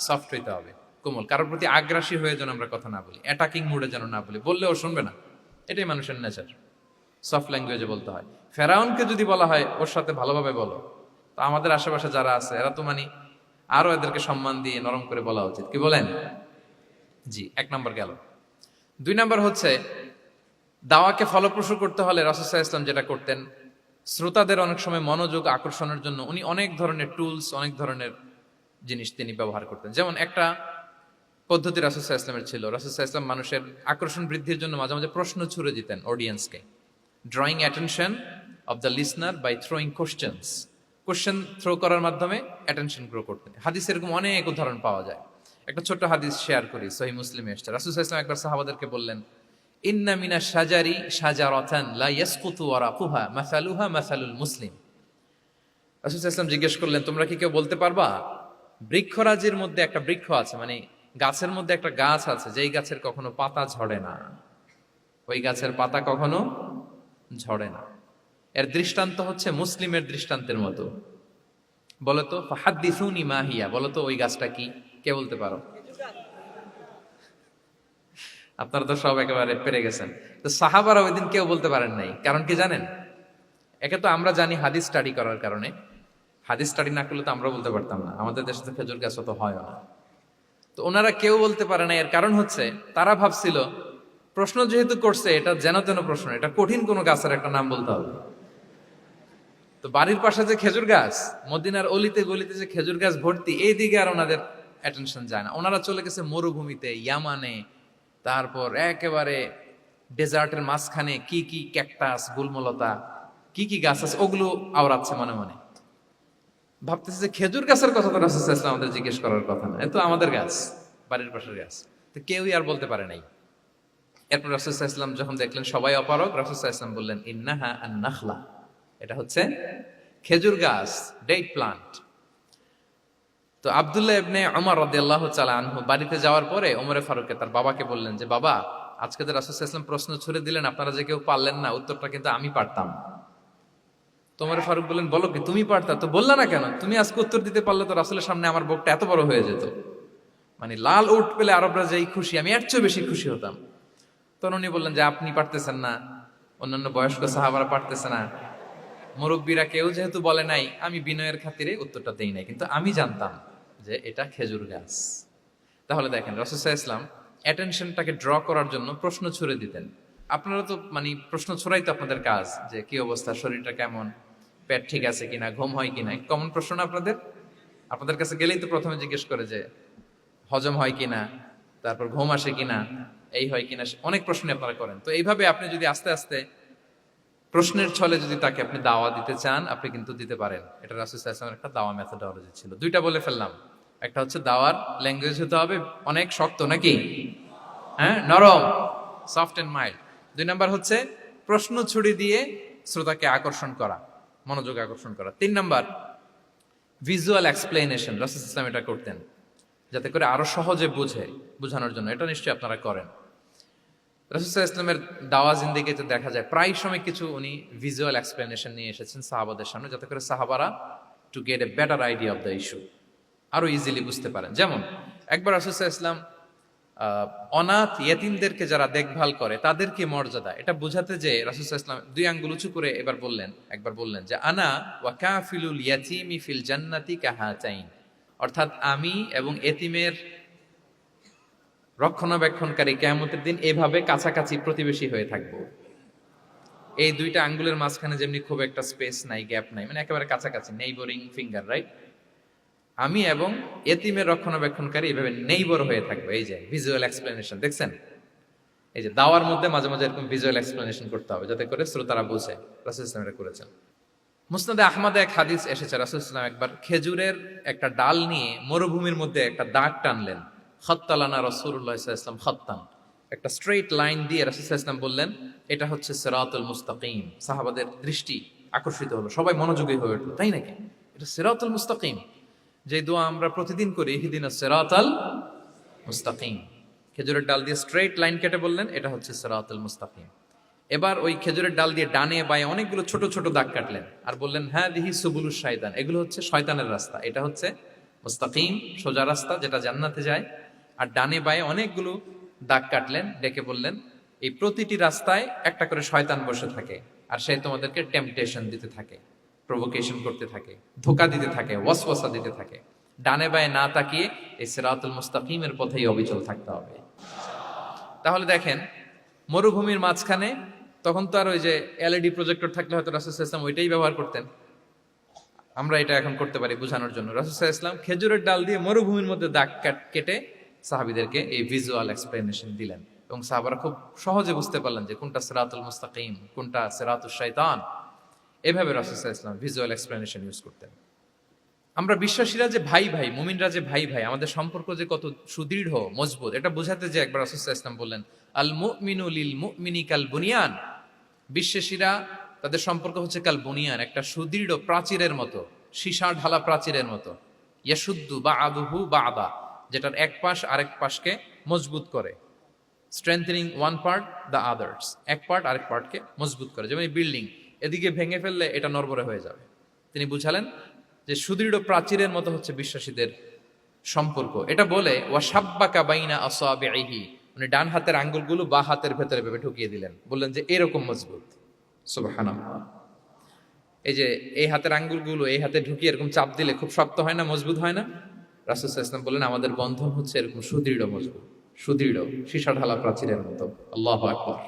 সফট হইতে হবে, কোমল। কারোর প্রতি আগ্রাসী হয়ে যেন আমরা কথা না বলি, অ্যাটাকিং মুডে যেন না বলি, বললেও শুনবে না। এটাই মানুষের নেচার, সফট ল্যাঙ্গুয়েজে বলতে হয়। ফেরাউনকে যদি বলা হয় ওর সাথে ভালোভাবে বলো, তো আমাদের আশেপাশে যারা আছে এরা তো আরো এদেরকে সম্মান দিয়ে নরম করে বলা উচিত। কি বলেন? জি, এক নম্বর গেল। দুই নম্বর হচ্ছে দাওয়াকে ফলপ্রসূ করতে হলে রাসূল সাল্লাল্লাহু আলাইহি ওয়াসাল্লাম যেটা করতেন, শ্রোতাদের অনেক সময় মনোযোগ আকর্ষণের জন্য উনি অনেক ধরনের টুলস, অনেক ধরনের জিনিস তিনি ব্যবহার করতেন। যেমন একটা পদ্ধতি রাসূল সাল্লাল্লাহু আলাইহি ওয়াসাল্লামের ছিল, রাসূল সাল্লাল্লাহু আলাইহি ওয়াসাল্লাম মানুষের আকর্ষণ বৃদ্ধির জন্য মাঝে মাঝে প্রশ্ন ছুড়ে দিতেন অডিয়েন্সকে, drawing attention of the listener by throwing questions. Question throw করার মাধ্যমে অ্যাটেনশন গ্রো করতেন। হাদিসে এরকম অনেক উদাহরণ পাওয়া যায়। একটা ছোট্ট হাদিস শেয়ার করি, সহিহ মুসলিমে এসেছে। রাসূল সাল্লাল্লাহু আলাইহি ওয়াসাল্লাম একবার সাহাবাদেরকে বললেন, ইন্না মিনাশ শাজারি শাজারাতান লা ইয়াসকুতু ওয়ারাকুহা মাসালুহা মাসালুল মুসলিম। রাসূল সাল্লাল্লাহু আলাইহি ওয়াসাল্লাম জিজ্ঞেস করলেন, তোমরা কি কেউ বলতে পারবা বৃক্ষরাজির মধ্যে একটা বৃক্ষ আছে, গাছের মধ্যে একটা গাছ আছে যেই গাছের কখনো পাতা ঝরে না, ওই গাছের পাতা কখনো ঝরে না। এর দৃষ্টান্ত হচ্ছে মুসলিমের দৃষ্টান্তের মতো। বলতো ফাহাদ্দিসুনি মা হিয়া, বলতো ওই গাছটা কি? কে বলতে পারো? আপনারা তো সব একেবারে পেরে গেছেন। তো সাহাবারা ওই দিন কেউ বলতে পারেন নাই। কারণ কি জানেন? একে তো আমরা জানি হাদিস স্টাডি করার কারণে। হাদিস স্টাডি না করলে তো আমরা বলতে পারতাম না, আমাদের দেশে তো খেজুর গাছ অত হয় না। তো ওনারা কেউ বলতে পারে না। এর কারণ হচ্ছে তারা ভাবছিল প্রশ্ন যেহেতু করছে, এটা যেন তেন প্রশ্ন, এটা কঠিন কোনো গাছের একটা নাম বলতে হবে। তো বাড়ির পাশে যে খেজুর গাছ, মদিনার অলিতে গলিতে যে খেজুর গাছ ভর্তি, এই দিকে আর ওনাদের অ্যাটেনশন যায় না। ওনারা চলে গেছে মরুভূমিতে, ইয়ামানে, তারপর একেবারে ডেজার্টের মাঝখানে কি কি ক্যাকটাস, গুলমলতা, কি কি গাছ আছে ওগুলো আওড়াচ্ছে মনে মনে। ভাবতেছে যে খেজুর গাছের কথা তো রাসূল সাল্লাল্লাহু আলাইহি ওয়াসাল্লাম আমাদের জিজ্ঞেস করার কথা না, এ তো আমাদের গাছ, বাড়ির পাশের গাছ। তো কেউই আর বলতে পারে নাই। এরপর রাসূল সাল্লাল্লাহু আলাইহি ওয়াসাল্লাম যখন দেখলেন সবাই অপারগ, রাসূল সাল্লাল্লাহু আলাইহি ওয়াসাল্লাম বললেন, ইন্নাহা আন-নাখলা, এটা হচ্ছে খেজুর গাছ, ডেট প্লান্ট। তো আব্দুল্লাহ ইবনে ওমর রাদিয়াল্লাহু তাআলা আনহু বাড়িতে যাওয়ার পরে ওমরে ফারুককে তার বাবাকে বললেন যে, বাবা, আজকে যে রাসূল সাল্লাল্লাহু আলাইহি ওয়াসাল্লাম প্রশ্ন ছুড়ে দিলেন, আপনারা যে কেউ পারলেন না, উত্তরটা কিন্তু আমি পারতাম। তোমার ফারুক বললেন, বলো কি তুমি পারতা? তো বললা না কেন? তুমি আজকে উত্তর দিতে পারলে তো রাসূলের সামনে আমার বুকটা এত বড় হয়ে যেত। মানে লাল উট পেলে আরবরা যেই খুশি, আমি এর চেয়ে বেশি খুশি হতাম। তখন উনি বললেন যে আপনি পারতেছেন না, অন্যান্য বয়স্ক সাহাবারা পারতেছে না, মুরব্বীরা কেউ যেহেতু বলে নাই, আমি বিনয়ের খাতিরে উত্তরটা দেই নাই, কিন্তু আমি জানতাম যে এটা খেজুর গাছ। তাহলে দেখেন রাসূল সাল্লাল্লাহু আলাইহি ওয়াসাল্লাম অ্যাটেনশনটাকে ড্র করার জন্য প্রশ্ন ছুড়ে দিতেন। আপনারা তো মানে প্রশ্ন ছড়াই তো আপনাদের কাজ, যে কি অবস্থা, শরীরটা কেমন, পেট ঠিক আছে কিনা, ঘুম হয় কিনা, কমন প্রশ্ন না আপনাদের? আপনাদের কাছে গেলেই তো প্রথমে জিজ্ঞেস করে যে হজম হয় কিনা, তারপর ঘুম আসে কিনা, এই হয় কিনা, অনেক প্রশ্ন আপনারা করেন। তো এইভাবে আপনি যদি আস্তে আস্তে প্রশ্নের ছলে যদি তাকে আপনি দাওয়া দিতে চান, আপনি কিন্তু দিতে পারেন। এটা রাসূল সাল্লাল্লাহু আলাইহি ওয়াসাল্লামের একটা দাওয়া মেথোডোলজি ছিল। দুইটা বলে ফেললাম, একটা হচ্ছে দাওয়ার ল্যাঙ্গুয়েজ হতে হবে অনেক শক্ত, নাকি হ্যাঁ নরম, সফট এন্ড মাইল্ড। দুই নাম্বার হচ্ছে প্রশ্ন ছুড়ে দিয়ে শ্রোতাকে আকর্ষণ করা, মনোযোগ আকর্ষণ করা। তিন নাম্বার ভিজুয়াল এক্সপ্লেনেশন, রাসূল সাল্লাল্লাহু আলাইহি ওয়াসাল্লাম এটা করতেন যাতে করে আরো সহজে বোঝানোর জন্য। এটা নিশ্চয়ই আপনারা করেন। রাসূল সাল্লাল্লাহু আলাইহি ওয়াসাল্লামের দাওয়া জিন্দেগিতে দেখা যায় প্রায় সময় কিছু উনি ভিজুয়াল এক্সপ্লেনেশন নিয়ে এসেছেন সাহাবাদের সামনে, যাতে করে সাহাবারা to get a better idea of the issue, আরো ইজিলি বুঝতে পারেন। যেমন একবার রাসূল সাল্লাল্লাহু আলাইহি ওয়াসাল্লাম অনাথ ইয়েতিমদেরকে যারা দেখভাল করে তাদেরকে মর্যাদা, এটা বোঝাতে যে রাসূল সাল্লাল্লাহু আলাইহি ওয়াসাল্লাম দুই আঙ্গুল উঁচু করে একবার বললেন যে আনা ওয়া কাফিলুল ইয়াতীমি ফিল জান্নাতি কাহাতাইন, অর্থাৎ আমি এবং এতিমের রক্ষণাবেক্ষণকারী কিয়ামতের দিন এভাবে কাছাকাছি প্রতিবেশী হয়ে থাকবো। এই দুইটা আঙ্গুলের মাঝখানে যেমনি খুব একটা স্পেস নাই, গ্যাপ নাই, মানে একেবারে কাছাকাছি, নেইবরিং ফিঙ্গার, রাইট? আমি এবং এতিমের রক্ষণাবেক্ষণকারী এভাবে নেইবর হয়ে থাকবো। এই যে ভিজুয়াল এক্সপ্লেনেশন দেখছেন, এই যে দাওয়ার মধ্যে মাঝে মাঝে এরকম ভিজুয়াল এক্সপ্লেনেশন করতে হবে যাতে করে শ্রোতারা বুঝে। রাসূল ইসলাম এটা করেছেন। মুসনাদে আহমদে এক হাদিস এসেছে, রাসূল ইসলাম একবার খেজুরের একটা ডাল নিয়ে মরুভূমির মধ্যে একটা দাগ টানলেন। খত্তালানা রাসূলুল্লাহ সাল্লাল্লাহু আলাইহি ওয়াসাল্লাম খত্তান, একটা স্ট্রেইট লাইন দিয়ে রাসূল সাল্লাল্লাহু আলাইহি ওয়াসাল্লাম বললেন এটা হচ্ছে সিরাতুল মুস্তাকিম। সাহাবাদের দৃষ্টি আকর্ষিত হলো, সবাই মনোযোগী হয়ে উঠলো, তাই নাকি? এটা সিরাতুল মুস্তাকিম, যে দোয়া আমরা প্রতিদিন করি, ইহদিনাস সিরাতাল মুস্তাকিম। খেজুরের ডাল দিয়ে স্ট্রেইট লাইন কেটে বললেন এটা হচ্ছে সিরাতুল মুস্তাকিম। এবার ওই খেজুরের ডাল দিয়ে ডানে বায়ে অনেকগুলো ছোট ছোট দাগ কাটলেন আর বললেন হ্যাঁ দিহি সুবুলুশ শাইতান, এগুলো হচ্ছে শয়তানের রাস্তা, এটা হচ্ছে মুস্তাকিম সোজা রাস্তা যেটা জান্নাতে যায়। আর ডানে বায়ে অনেকগুলো দাগ কাটলেন, ডেকে বললেন এই প্রতিটি রাস্তায় একটা করে শয়তান বসে থাকে আর সে তোমাদেরকে টেম্পটেশন দিতে থাকে, প্রভোকেশন করতে থাকে, ধোকা দিতে থাকে, ওয়াসওয়াসা দিতে থাকে। ডানে বায়ে না তাকিয়ে এই সিরাতুল মুস্তাকিমের পথেই অবিচল থাকতে হবে। তাহলে দেখেন মরুভূমির মাঝখানে, তখন তো আর ওই যে এলইডি প্রজেক্টর থাকলে হয়তো রাসূল সাল্লাল্লাহু আলাইহি ওয়াসাল্লাম ওইটাই ব্যবহার করতেন, আমরা এটা এখন করতে পারি বোঝানোর জন্য। রাসূল সাল্লাল্লাহু আলাইহি ওয়াসাল্লাম খেজুরের ডাল দিয়ে মরুভূমির মধ্যে দাগ কেটে সাহাবীদেরকে এই ভিজুয়াল এক্সপ্লেনেশন দিলেন এবং সাহাবারা খুব সহজে বুঝতে পারলেন যে কোনটা সিরাতুল মুস্তাকিম, কোনটা সিরাতুশ শাইতান। এভাবে রাসূল সাল্লাল্লাহু আলাইহি ওয়াসাল্লাম ভিজুয়াল এক্সপ্লেনেশন ইউজ করতেন। আমরা বিশ্বাসীরা যে ভাই ভাই, মুমিনরা যে ভাই ভাই, আমাদের সম্পর্ক যে কত সুদৃঢ় মজবুত, এটা বোঝাতে যে একবার রাসূল সাল্লাল্লাহু আলাইহি ওয়াসাল্লাম বললেন আল মুমিনু লিল মুমিনি কাল বুনিয়ান, বিশ্বাসীরা তাদের সম্পর্ক হচ্ছে কাল বুনিয়ান, একটা সুদৃঢ় প্রাচীরের মতো, সীসা ঢালা প্রাচীরের মতো। ইয়াশুদ্দু বা'দুহু বা'দা, যেটার এক পাশ আরেক পাশকে মজবুত করে। Strengthening one part the others, এক পার্ট আরেক পার্টকে মজবুত করে। যেমন বিল্ডিং এদিকে ভেঙে ফেললে এটা নড়বড়ে হয়ে যাবে। তিনি বুঝালেন যে সুদৃঢ় প্রাচীরের মতো হচ্ছে বিশ্বাসীদের সম্পর্ক। এটা বলে ওয়াসাব্বাকা বাইনা আসাবিহি, উনি ডান হাতের আঙ্গুলগুলো বা হাতের ভেতরে ভেবে ঢুকিয়ে দিলেন, বললেন যে এরকম মজবুত। সুবহানাল্লাহ। এই যে এই হাতের আঙ্গুলগুলো এই হাতে ঢুকিয়ে এরকম চাপ দিলে খুব শক্ত হয় না, মজবুত হয় না? রাসূল সাল্লাল্লাহু আলাইহি ওয়াসাল্লাম বললেন আমাদের বন্ধন হচ্ছে এরকম সুদৃঢ় মজবুত, সুদৃঢ় সীসা ঢালা প্রাচীরের মতো। আল্লাহু আকবার।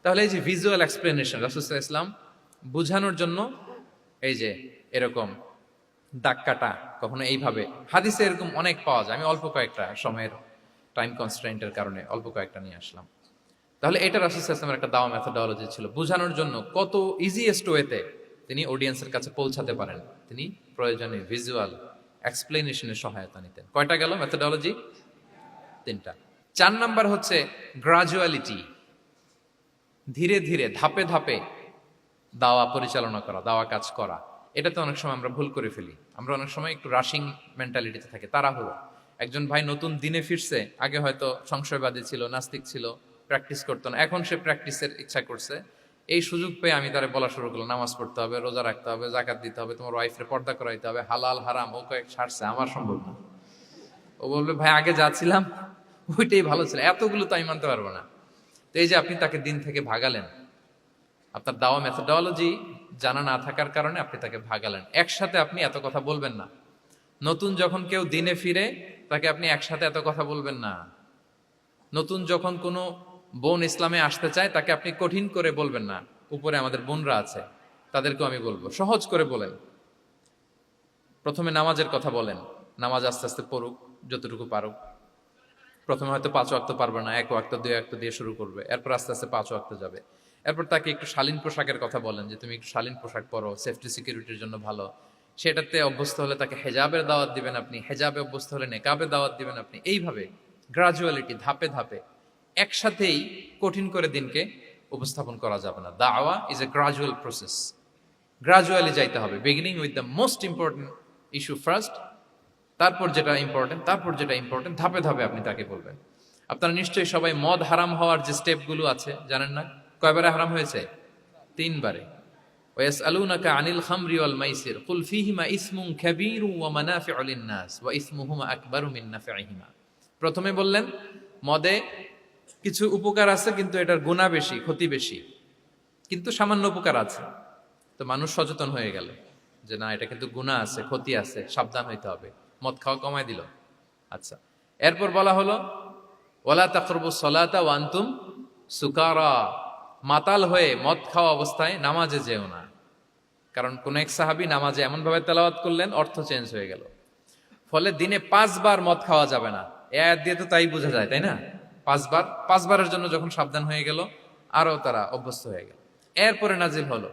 তাহলে এই যে ভিজুয়াল এক্সপ্লেনেশন, রাসূল সাল্লাল্লাহু আলাইহি ওয়াসাল্লাম বুঝানোর জন্য এই যে এরকম দাগ কাটা, কখনো এইভাবে, হাদিসে এরকম অনেক পাওয়া যায়। আমি অল্প কয়েকটা, সময়ের টাইম কনস্ট্রেন্টের কারণে অল্প কয়েকটা নিয়ে আসলাম। তাহলে এটা রাসূল সাল্লাল্লাহু আলাইহি ওয়াসাল্লামের একটা দাওয়া মেথোডোলজি ছিল, বোঝানোর জন্য কত ইজিয়েস্ট ওয়েতে তিনি অডিয়েন্সের কাছে পৌঁছাতে পারেন, তিনি প্রয়োজনে ভিজুয়াল এক্সপ্লেনেশনের সহায়তা নিতেন। কয়টা গেল মেথোডোলজি? 3টা। 4 নাম্বার হচ্ছে গ্রাজুয়ালিটি, ধীরে ধীরে ধাপে ধাপে দাওয়া পরিচালনা করা, দাওয়া কাজ করা। এটাতে অনেক সময় আমরা ভুল করে ফেলি। আমরা অনেক সময় একটু রাশিং মেন্টালিটিতে থাকি, তাড়াহুড়ো। একজন ভাই নতুন দিনে ফিরছে, আগে হয়তো সংশয়বাদী ছিল, নাস্তিক ছিল, প্র্যাকটিস করতো না, এখন সে প্র্যাকটিসের ইচ্ছা করছে। এই সুযোগ পেয়ে আমি তারে বলা শুরু করলাম, নামাজ পড়তে হবে, রোজা রাখতে হবে, জাকাত দিতে হবে, তোমার ওয়াইফরে পর্দা করাইতে হবে, হালাল হারাম ও কয়েক ছাড়ছে, আমার সম্ভব না। ও বলবে ভাই আগে যাচ্ছিলাম ওইটাই ভালো ছিল, এতগুলো তো আমি মানতে পারবো না। তো এই যে আপনি তাকে দিন থেকে ভাগালেন, আপনার দাওয়া মেথোডোলজি জানা না থাকার কারণে আপনি তাকে ভাগালেন। একসাথে আপনি এত কথা বলবেন না। নতুন যখন কেউ দিনে ফিরে তাকে আপনি একসাথে এত কথা বলবেন না। নতুন যখন কোনো বোন ইসলামে আসতে চায় তাকে আপনি কঠিন করে বলবেন না। উপরে আমাদের বোনরা আছে, তাদেরকেও আমি বলবো সহজ করে বলেন। প্রথমে নামাজের কথা বলেন, নামাজ আস্তে আস্তে পড়ুক যতটুকু পারুক। প্রথমে হয়তো 5 ওয়াক্ত পারবে না, 1 ওয়াক্ত 2 ওয়াক্ত দিয়ে শুরু করবে, এরপর আস্তে আস্তে 5 ওয়াক্ত যাবে। এরপর তাকে একটু শালীন পোশাকের কথা বলেন, যে তুমি একটু শালীন পোশাক পরো, সেফটি সিকিউরিটির জন্য ভালো। সেটাতে অভ্যস্ত হলে তাকে হেজাবের দাওয়াত দিবেন আপনি, হেজাবে অভ্যস্ত হলে নেকাবের দাওয়াত দিবেন আপনি। এইভাবে গ্রাজুয়ালিটি, ধাপে ধাপে, একসাথেই কঠিন করে দিনকে উপস্থাপন করা যাবে না। দাওয়া is a gradual process, gradually যাইতে হবে। Beginning with the most important issue first, তারপর যেটা ইম্পর্টেন্ট, তারপর যেটা ইম্পর্টেন্ট, ধাপে ধাপে আপনি তাকে বলবেন। আপনারা নিশ্চয়ই সবাই মদ হারাম হওয়ার যে স্টেপগুলো আছে জানেন না? কয়বারে হারাম হয়েছে? 3 বারে। ওয়াসআলুনাকা আনিল খামরি ওয়াল মাইসির কুল ফীহিমা ইসমুন কাবীরু ওয়া মানাফিউ লিন-নাস ওয়া ইসমুহুমা আকবারু মিন নাফিহিমা। প্রথমে বললেন মদে কিছু উপকার আছে কিন্তু এটার গুনাহ বেশি, ক্ষতি বেশি, কিন্তু সামান্য উপকার আছে। তো মানুষ সচেতন হয়ে গেল যে না, এটা কিন্তু গুনাহ আছে, ক্ষতি আছে, সাবধান হইতে হবে। মদ খাওয়া কমায় দিল। আচ্ছা, এরপর বলা হলো ওয়ালা তাকরাবুস সালাতা ওয়া আনতুম সুকারা, মাতাল হয়ে মদ খাওয়া অবস্থায় নামাজে যেও না। কারণ কোন এক সাহাবী নামাজে এমন ভাবে তেলাওয়াত করলেন, অর্থ চেঞ্জ হয়ে গেল। ফলে দিনে 5 বার মদ খাওয়া যাবে না। এই আয়াত দিয়ে তো তাই বোঝা যায়, তাই না? 5 বারের জন্য যখন সাবধান হয়ে গেল, আরো তারা অভ্যস্ত হয়ে গেল। এরপরে নাজিল হলো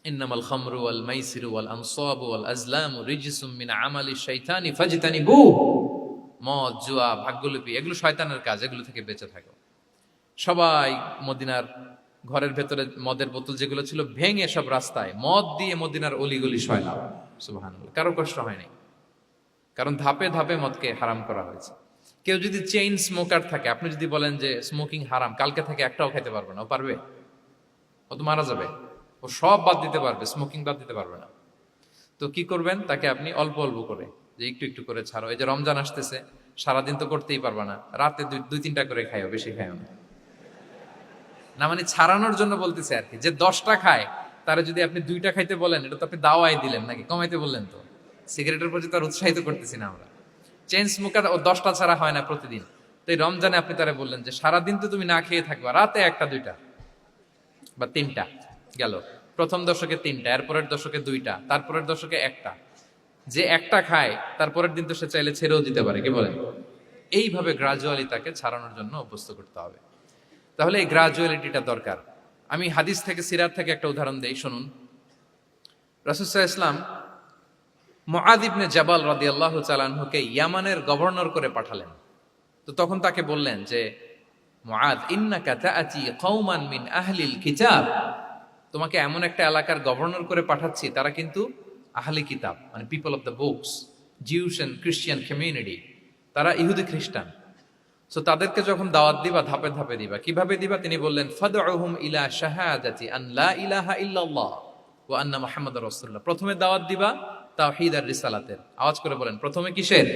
ইন্নামাল খামরু ওয়াল মাইসিরু ওয়াল আনসাবু ওয়াল আজলামু রিজসুম মিন আমালিশ শাইতানি ফাজতানিবু। মদ, জুয়া, ভাগ্যলিপি এগুলো শয়তানের কাজ, এগুলো থেকে বেঁচে থাকো। সবাই মদিনার ঘরের ভেতরে মদের বোতল যেগুলো ছিল ভেঙে সব রাস্তায় মদ দিয়ে মদিনার অলিগলি সয়লাম। সুবহানাল্লাহ, কারো কষ্ট হয়নি, কারণ ধাপে ধাপে মদকে হারাম করা হয়েছে। কেউ যদি চেইন স্মোকার থাকে, আপনি যদি বলেন যে স্মোকিং হারাম, কালকে থেকে একটাও খেতে পারবে না, ও পারবে? ও তো মারা যাবে। ও সব বাদ দিতে পারবে, স্মোকিং বাদ দিতে পারবে না। তো কি করবেন? তাকে আপনি অল্প অল্প করে, যে একটু একটু করে ছাড়ো। এই যে রমজান আসতেছে, সারাদিন তো করতেই পারবা না, রাতে 2-3টা করে খাইও, বেশি খাইও না। না মানে ছাড়ানোর জন্য বলতেছে আর কি। যে 10টা খায় তারা যদি আপনি 2টা খাইতে বলেন, এটা তো আপনি দাওয়াই দিলেন নাকি, কমাইতে বললেন তো। সিগারেটের প্রতি তার উৎসাহিত করতেছি না আমরা। চেইন স্মোকার ও 10টা ছাড়া হয় না প্রতিদিন। তো এই রমজানে আপনি তারা বললেন যে সারাদিন তো তুমি না খেয়ে থাকবা, রাতে 1টা 2টা বা 3টা গেল। প্রথম দশকে 3টা, এরপরের দশকে 2টা, তারপরের দশকে 1টা। যে 1টা খায় তারপরের দিন তো সে চাইলে ছেড়েও দিতে পারে, কি বলেন? এইভাবে গ্রাজুয়ালি তাকে ছাড়ানোর জন্য অভ্যস্ত করতে হবে। তাহলে এই গ্রাজুয়ালিটিটা দরকার। আমি হাদিস থেকে, সিরাত থেকে একটা উদাহরণ দেই, শুনুন। রাসূল সাল্লাল্লাহু আলাইহি ওয়াসাল্লাম মুআয ইবনে জাবাল রাদিয়াল্লাহু তাআলা আনহুকে ইয়ামানের গভর্নর করে পাঠালেন। তো তখন তাকে বললেন যে মুআয, ইন্নাকা তাআতি কওমান মিন আহলিল কিতাব, তোমাকে এমন একটা এলাকার গভর্নর করে পাঠাচ্ছি, তারা কিন্তু আহলি কিতাব, মানে people of the books, Jews and Christian community, তারা ইহুদি খ্রিস্টান। সো তাদেরকে যখন দাওয়াত দিবা, ধাপে ধাপে দিবা। কিভাবে দিবা? তিনি বললেন ফাদউহুম ইলা শাহাদাতি আন লা ইলাহা ইল্লাল্লাহ ওয়া আন্না মুহাম্মাদুর রাসূলুল্লাহ। প্রথমে দাওয়াত দিবা তাওহীদ আর রিসালাতের। আওয়াজ করে বলেন, প্রথমে কিসের?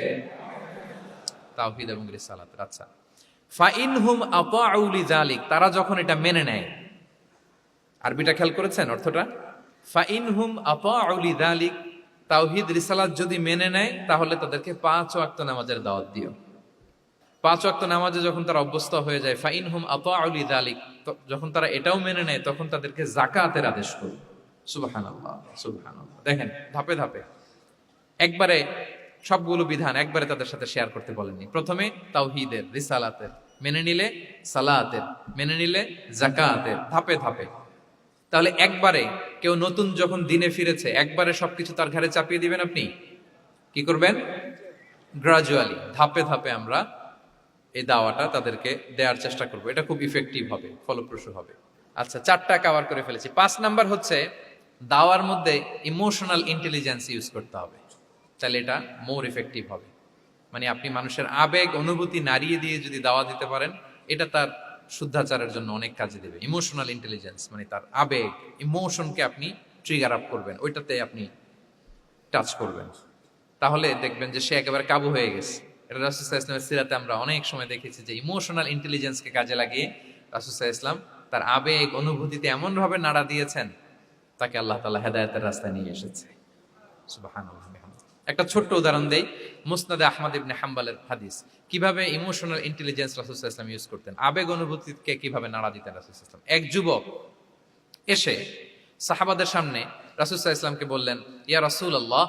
তাওহীদ এবং রিসালাতের। আচ্ছা, ফাইনহুম আতাউ লিযালিক, তারা যখন এটা মেনে নেয়। আরবিটা খেয়াল করেছেন অর্থটা? ফাইনহুম আতাউ লিযালিক, তাওহীদ রিসালাত যদি মেনে নেয় তাহলে তাদেরকে 5 ওয়াক্ত নামাজের দাওয়াত দিও। 5 ওয়াক্ত নামাজে যখন তারা অভ্যস্ত হয়ে যায়, ফাইনহুম আতাউ লিযালিক, যখন তারা এটাও মেনে নেয় তখন তাদেরকে যাকাতের আদেশ করো। সুবহানাল্লাহ, সুবহানাল্লাহ। দেখেন ধাপে ধাপে, একবারে সবগুলো বিধান একবারে তাদের সাথে শেয়ার করতে বলেননি। প্রথমে তাওহীদের, রিসালাতের, মেনে নিলে সালাতের, মেনে নিলে যাকাতের, ধাপে ধাপে। তাহলে একবারে কেউ নতুন যখন দিনে ফিরেছে, একবারে সবকিছু তার ঘাড়ে চাপিয়ে দিবেন আপনি? কি করবেন? গ্রাজুয়ালি, ধাপে ধাপে আমরা এই দাওয়াটা তাদেরকে দেওয়ার চেষ্টা করব। এটা খুব ইফেক্টিভ হবে, ফলপ্রসূ হবে। আচ্ছা, 4টা কভার করে ফেলেছি। 5 নাম্বার হচ্ছে দাওয়ার মধ্যে ইমোশনাল ইন্টেলিজেন্স ইউজ করতে হবে, তাহলে এটা মোর ইফেক্টিভ হবে। মানে আপনি মানুষের আবেগ অনুভূতি নাড়িয়ে দিয়ে যদি দাওয়া দিতে পারেন, এটা তার শুদ্ধাচারের জন্য অনেক কাজে দেবে। ইমোশনাল ইন্টেলিজেন্স মানে তার আবেগ, ইমোশনকে আপনি ট্রিগার আপ করবেন, ওইটাতে আপনি টাচ করবেন, তাহলে দেখবেন যে সে একেবারে কাবু হয়ে গেছে। এটা রাসূল সাল্লাল্লাহু আলাইহি ওয়াসাল্লামের সিরাতে আমরা অনেক সময় দেখেছি যে ইমোশনাল ইন্টেলিজেন্সকে কাজে লাগিয়ে রাসূল সাল্লাল্লাহু আলাইহি ওয়াসাল্লাম তার আবেগ অনুভূতিতে এমন ভাবে নাড়া দিয়েছেন, তাকে আল্লাহ তাআলা হেদায়েতের রাস্তায় নিয়ে এসেছে। সুবহানাল্লাহ। একটা ছোট্ট উদাহরণ দেই, মুসনাদে আহমদ ইবনে হাম্বলের হাদিস, কিভাবে ইমোশনাল ইন্টেলিজেন্স রাসূল সাল্লাল্লাহু আলাইহি ওয়াসাল্লাম ইউজ করতেন, আবেগ অনুভূতিকে কিভাবে নাড়া দিতেন রাসূল সাল্লাল্লাহু আলাইহি ওয়াসাল্লাম। এক যুবক এসে সাহাবাদের সামনে রাসূল সাল্লাল্লাহু আলাইহি ওয়াসাল্লামকে বললেন, ইয়া রাসূলুল্লাহ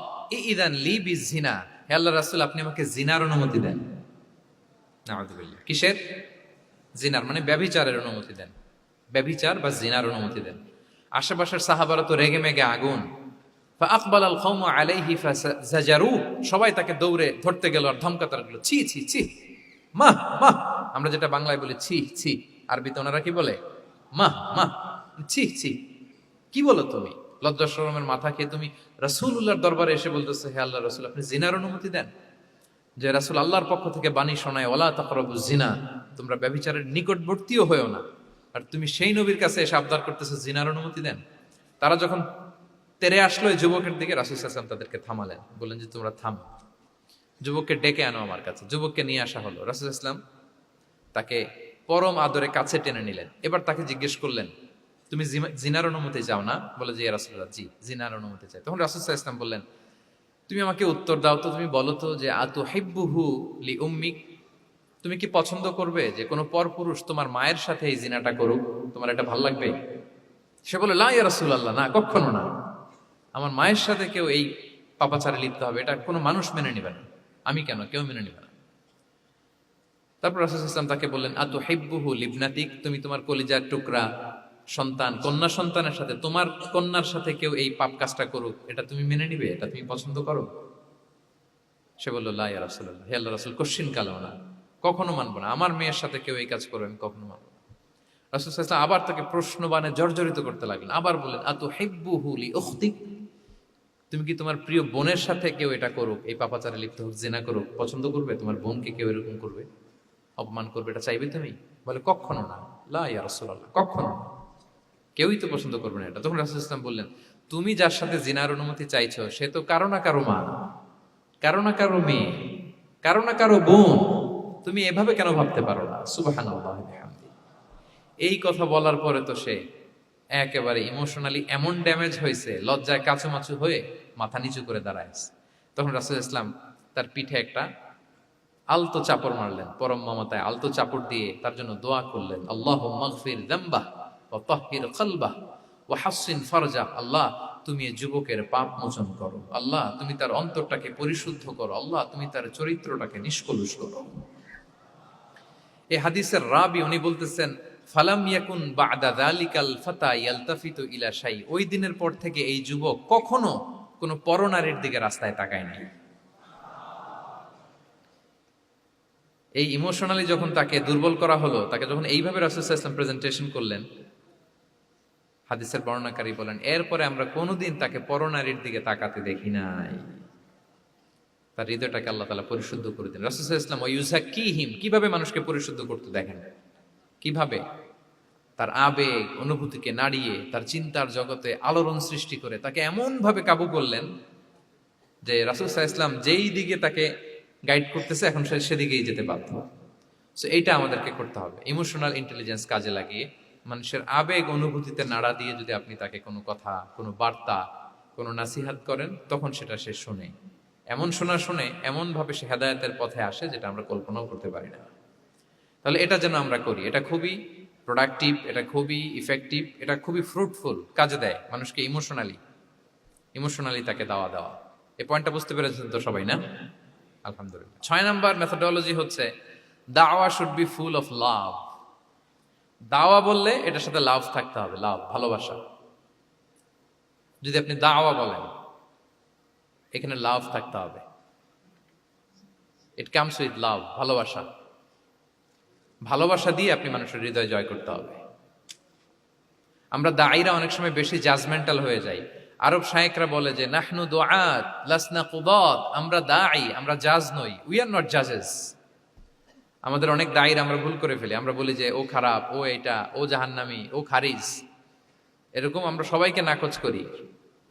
ইযান লি বিজিনা, হে আল্লাহর রাসূল আপনি আমাকে জিনার অনুমতি দেন। নাউযুবিল্লাহ। কিসের? জিনার, মানে ব্যভিচারের অনুমতি দেন, ব্যভিচার বা জিনার অনুমতি দেন। আশেপাশের সাহাবারা তো রেগে মেগে আগুন। ফাআকবাল আল কওমু আলাইহি ফাজাজারু, সবাই তাকে দৌড়ে ধরতে গেল আর ধমকাতে লাগলো, ছি ছি ছি, মাহ মাহ, আমরা যেটা বাংলায় বলি ছি ছি, আরবিতে ওনারা কি বলে? মাহ মাহ, ছি ছি, কি বলো তুমি? লজ্জা শরমের মাথা খেয়ে তুমি রাসূলুল্লাহর দরবারে এসে বলতেছে, হে আল্লাহর রাসূল আপনি জিনার অনুমতি দেন। যে রাসূল আল্লাহর পক্ষ থেকে বাণী শোনায়, ওয়ালা তাকরাবুজ জিনা, তোমরা ব্যভিচারের নিকটবর্তীও হয়ো না, আর তুমি সেই নবীর কাছে এসে আবদার করতেছো জিনার অনুমতি দেন। তারা যখন তেরে আসলো এই যুবকের দিকে, রাসূল সাল্লাল্লাহু আলাইহি ওয়াসাল্লাম তাদেরকে থামালেন, বললেন যে তোমরা থামো, যুবককে ডেকে আনো আমার কাছে। যুবককে নিয়ে আসা হলো, রাসূল সাল্লাল্লাহু আলাইহি ওয়াসাল্লাম তাকে পরম আদরে কাছে টেনে নিলেন। এবার তাকে জিজ্ঞেস করলেন, তুমি জিনার অনুমতি চাও না? বলে যে ইয়া রাসূলুল্লাহ, জি জিনার অনুমতি চাই। তখন রাসূল সাল্লাল্লাহু আলাইহি ওয়াসাল্লাম বললেন, তুমি আমাকে উত্তর দাও তো, তুমি বলো তো যে আতুহিব্বুহু লি উম্মিক, তুমি কি পছন্দ করবে যে কোনো পরপুরুষ তোমার মায়ের সাথে এই জিনাটা করুক? তোমার এটা ভালো লাগবে? সে বলে, লা ইয়া রাসূলুল্লাহ, না কখনো না, আমার মায়ের সাথে কেউ এই পাপাচারে লিপ্ত হবে, এটা কোনো মানুষ মেনে নেবে না। আমি কেন, কেউ মেনে নেবে না। তারপর রাসূল সাল্লাল্লাহু আলাইহি ওয়াসাল্লাম তাকে বললেন, আতুহিব্বুহু লিবনাতিক, তুমি তোমার কলিজার টুকরা সন্তান, কন্যা সন্তানের সাথে, তোমার কন্যার সাথে কেউ এই পাপ কাজটা করুক, এটা তুমি মেনে নিবে? এটা তুমি পছন্দ করো? সে বলল, লা ইয়া রাসূলুল্লাহ, হে আল্লাহর রাসূল কখনো কালেও না, কখনো মানবো না, আমার মেয়ের সাথে কেউ এই কাজ করবে আমি কখনো মানবো না। রাসূল সাল্লাল্লাহু আলাইহি ওয়াসাল্লাম আবার তাকে প্রশ্নবাণে জর্জরিত করতে লাগলেন, আবার বললেন, আতুহিব্বুহু লি উখতিক, তুমি কি তোমার প্রিয় বোনের সাথে কেউ এটা করুক, এই পাপাচারে লিপ্ত হোক, জিনা করুক, পছন্দ করবে? তোমার বোনকে কেউ এরকম করবে, অপমান করবে, এটা চাইবে তুমি? বলে, কখনো না, লা ইয়া রাসূলুল্লাহ, কখনো না, কেউই তো পছন্দ করবে না এটা। তখন রাসূল সাল্লাল্লাহু আলাইহি ওয়াসাল্লাম বললেন, তুমি যার সাথে জিনার অনুমতি চাইছো সে তো কারো না কারো মা, কারো না কারো মেয়ে, কারো না কারো বোন, তুমি এভাবে কেন ভাবতে পারো না? সুবহানাল্লাহ বিহামদি। এই কথা বলার পরে তো সে একেবারে ইমোশনালি এমন ড্যামেজ হয়েছে, লজ্জায় কাচুমাচু হয়ে মাথা নিচু করে দাঁড়ায়ছে। তখন রাসূল ইসলাম তার পিঠে একটা আলতো চাপড় মারলেন, পরম মমতায় আলতো চাপড় দিয়ে তার জন্য দোয়া করলেন, আল্লাহুম্মা গফির যামবাহ ওয়া তাহহির কলবাহ ওয়া হাসসিন ফারজাহ, আল্লাহ তুমি এই যুবকের পাপ মোচন করো, আল্লাহ তুমি তার অন্তরটাকে পরিশুদ্ধ করো, আল্লাহ তুমি তার চরিত্রটাকে নিষ্কলুষ করো। এই হাদিসের রাবি উনি বলতেছেন, ফালাম ইয়াকুন বা'দা যালিকাল ফাতা ইয়ালতাফিতু ইলা শাই, ওই দিনের পর থেকে এই যুবক কখনো কোনো পরনারীর দিকে রাস্তায় তাকায় নাই। এই ইমোশনালি যখন তাকে দুর্বল করা হলো, তাকে যখন এইভাবে রাসূল সাল্লাল্লাহু আলাইহি ওয়াসাল্লাম প্রেজেন্টেশন করলেন, হাদিসের বর্ণনাকারী বলেন, এরপরে আমরা কোনোদিন তাকে পরনারীর দিকে তাকাতে দেখি নাই। তার হৃদয়টাকে আল্লাহ তাআলা পরিশুদ্ধ করে দেন। রাসূল সাল্লাল্লাহু আলাইহি ওয়াসাল্লাম ওয়া ইউযাক্কিহিম, কিভাবে মানুষকে পরিশুদ্ধ করতে দেখেন, কিভাবে তার আবেগ অনুভূতিকে নাড়িয়ে তার চিন্তার জগতে আলোড়ন সৃষ্টি করে তাকে এমন ভাবে কাবু করলেন যে রাসূল সাল্লাল্লাহু আলাইহি ওয়াসাল্লাম যেই দিকে তাকে গাইড করতেছে এখন সে সেদিকেই যেতে বাধ্য। সো এইটা আমাদেরকে করতে হবে, ইমোশনাল ইন্টেলিজেন্স কাজে লাগিয়ে মানুষের আবেগ অনুভূতিতে নাড়া দিয়ে যদি আপনি তাকে কোনো কথা, কোনো বার্তা, কোনো নাসিহাত করেন, তখন সেটা সে শোনে। এমন শুনে এমন ভাবে সে হেদায়েতের পথে আসে যেটা আমরা কল্পনাও করতে পারি না। তাহলে এটা যেন আমরা করি, এটা খুবই প্রোডাক্টিভ, এটা খুবই ইফেক্টিভ, এটা খুবই ফ্রুটফুল, কাজে দেয় মানুষকে ইমোশনালি তাকে দেওয়া। এই পয়েন্টটা বুঝতে পেরেছেন তো সবাই, না? আলহামদুলিল্লাহ। 6 নাম্বার মেথোডোলজি হচ্ছে দাওয়া should be full of love. দাওয়া বললে এটার সাথে লাভ থাকতে হবে, লাভ, ভালোবাসা। যদি আপনি দাওয়া বলেন, এখানে লাভ থাকতে হবে। ইট কামস উইথ লাভ, ভালোবাসা। ভালোবাসা দিয়ে আপনি মানুষের হৃদয় জয় করতে হবে। আমরা দায়ীরা অনেক সময় বেশি জাজমেন্টাল হয়ে যাই। আরব শায়েকরা বলে যে নাহনু দুআত লাসনা কুদাত, আমরা দাঈ, আমরা জাজ নই, উই আর নট জাজেস। আমাদের অনেক দায়ীর আমরা ভুল করে ফেলি, আমরা বলি যে ও খারাপ, ও এটা, ও জাহান্নামী, ও খারিজ, এরকম আমরা সবাইকে নাকচ করি।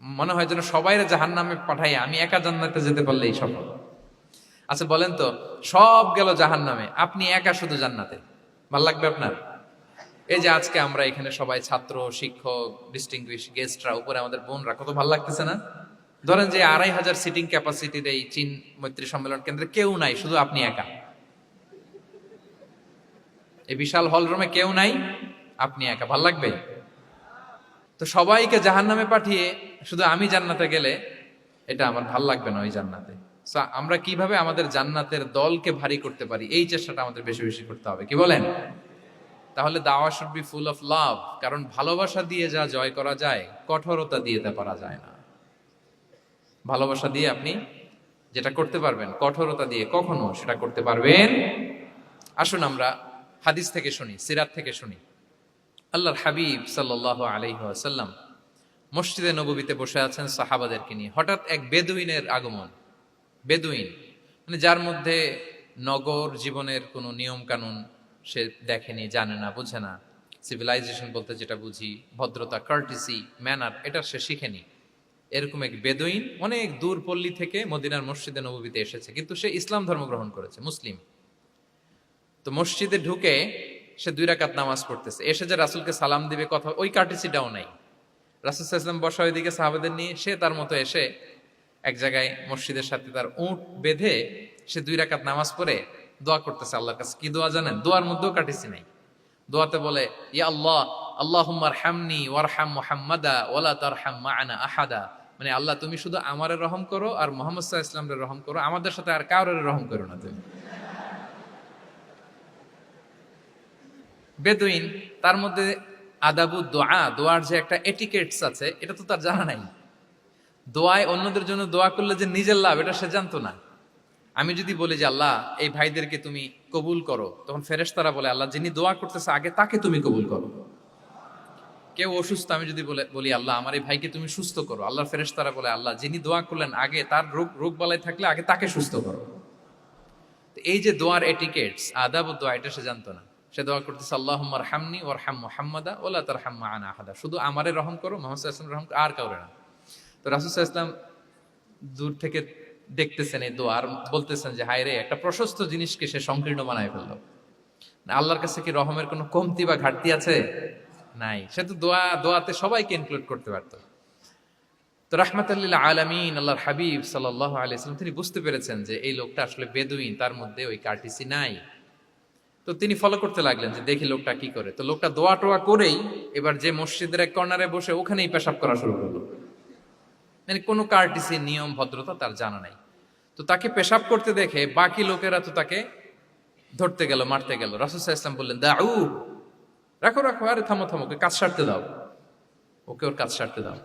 মনে হয় যেন সবাইরে জাহান্নামে পাঠাই, আমি একা জান্নাতে যেতে পারলেই সফল। আচ্ছা বলেন তো, সব গেল জাহান্নামে, আপনি একা শুধু জান্নাতে, ভাল লাগবে আপনার? এই যে আজকে আমরা এখানে সবাই ছাত্র, শিক্ষক, ডিস্টিংগুইশ গেস্টরা, উপরে আমাদের বোনরা, কত ভালো লাগতেছে না? ধরেন যে 2500 সিটিং ক্যাপাসিটির এই চীন মৈত্রী সম্মেলন কেন্দ্রে কেউ নাই, শুধু আপনি একা। এই বিশাল হল রুমে কেউ নাই, আপনি একা, ভাল লাগবে? তো সবাইকে জাহান্নামে পাঠিয়ে শুধু আমি জান্নাতে গেলে এটা আমার ভাল লাগবে না ওই জান্নাতে। So, আমরা কিভাবে আমাদের জান্নাতের দলকে ভারী করতে পারি, এই চেষ্টাটা আমাদের বেশি বেশি করতে হবে, কি বলেন? তাহলে দাওয়া should be full of love, কারণ ভালোবাসা দিয়ে যা জয় করা যায়, কঠোরতা দিয়ে তা পারা যায় না। ভালোবাসা দিয়ে আপনি যেটা করতে পারবেন, কঠোরতা দিয়ে কখনো সেটা করতে পারবেন। আসুন আমরা হাদিস থেকে শুনি, সিরাত থেকে শুনি। আল্লাহর হাবিব সাল্লাল্লাহু আলাইহি ওয়াসাল্লাম মসজিদে নববীতে বসে আছেন সাহাবাদেরকে নিয়ে। হঠাৎ এক বেদুইনের আগমন। বেদুইন মানে যার মধ্যে নগর জীবনের কোনো নিয়ম কানুন সে দেখেনি, জানে না, বুঝে না। সিভিলাইজেশন বলতে যেটা বুঝি, ভদ্রতা, কার্টিসি, ম্যানার, এটা সে শিখেনি। এরকম এক বেদুইন অনেক দূর পল্লী থেকে মদিনার মসজিদে নববীতে এসেছে, কিন্তু সে ইসলাম ধর্ম গ্রহণ করেছে, মুসলিম। তো মসজিদে ঢুকে সে 2 রাকাত নামাজ পড়তেছে, এসে যে রাসূলকে সালাম দিবে, কথা ওই কার্টিসিটাও নাই। রাসূল সাল্লাল্লাহু আলাইহি ওয়াসাল্লাম বসা ওইদিকে সাহাবাদের নিয়ে, সে তার মতো এসে এক জায়গায় মসজিদের সাথে তার উট বেঁধে সে 2 রাকাত নামাজ পড়ে দোয়া করতেছে আল্লাহর কাছে। কি দোয়া জানেন? দোয়ার মধ্যেও কাটিসি নাই। দোয়াতে বলে, ইয়া আল্লাহ, আল্লাহুম্মা আরহামনি ওয়ারহাম মুহাম্মাদা ওয়ালা তারহাম মা'ানা আহাদা। মানে আল্লাহ, তুমি শুধু আমারে রহম করো আর মুহাম্মদ সাল্লাল্লাহু আলাইহি ওয়াসাল্লামের রহম করো, আমাদের সাথে আর কাউরে রহম করো না তুমি। বেদুইন, তার মধ্যে আদাবু দোয়া, দোয়ার যে একটা এটিকেটস আছে, এটা তো তার জানা নাই। দোয়ায় অন্যদের জন্য দোয়া করলে যে নিজের লাভ, এটা সে জানতো না। আমি যদি বলি যে আল্লাহ এই ভাইদেরকে তুমি কবুল করো, তখন ফেরেশতারা বলে আল্লাহ যিনি দোয়া করতেছে আগে তাকে তুমি কবুল করো। কেউ অসুস্থ, আমি যদি বলি আল্লাহ আমার এই ভাইকে তুমি সুস্থ করো, আল্লাহর ফেরেশতারা বলে আল্লাহ যিনি দোয়া করলেন আগে তার রোগ বালাই থাকলে আগে তাকে সুস্থ করো। তো এই যে দোয়ার এটিকেটস, আদাব ও দোয়া, এটা সে জানতো না। সে দোয়া করতেছে আল্লাহুম্মা আরহামনি ওয়ারহাম মুহাম্মাদা ওয়ালা তারহাম মা'ানা আহাদা, শুধু আমারে রহম করো, মুহাম্মদ সাল্লাল্লাহু আলাইহি ওয়াসাল্লাম রহম করো, আর কাউরে না। তো রাসূল সাল্লাল্লাহু আলাইহি ওয়াসাল্লাম দূর থেকে দেখতেছেন এই দোয়া, আর বলতেছেন যে হায় রে, একটা প্রশস্ত জিনিসকে সে সংকীর্ণ বানায় ফেললো। আল্লাহর কাছে কি রহমের কোনো কমতি বা ঘাটতি আছে? নাই। সে তো দোয়াতে সবাইকে ইনক্লুড করতে পারতো। তো রাহমাতাল লিল আলামিন আল্লাহর হাবিব সাল্লাল্লাহু আলাইহি ওয়াসাল্লাম তিনি বুঝতে পেরেছেন যে এই লোকটা আসলে বেদুইন, তার মধ্যে ওই কার্টিসি নাই। তো তিনি ফলো করতে লাগলেন যে দেখি লোকটা কি করে। তো লোকটা দোয়া টোয়া করেই এবার যে মসজিদের এক কর্নারে বসে ওখানেই পেশাব করা শুরু করলো। মানে কোনো কার্টিসি, নিয়ম, ভদ্রতা তার জানা নাই। তো তাকে পেশাব করতে দেখে বাকি লোকেরা তো তাকে ধরতে গেল, মারতে গেল। রাসূল সাল্লাল্লাহু আলাইহি ওয়াসাল্লাম বললেন, দাউ, রাখো রাখো, আরে থামো থামো, ওকে কাজ সারতে দাও, ওকে ওর কাজ সারতে দাও।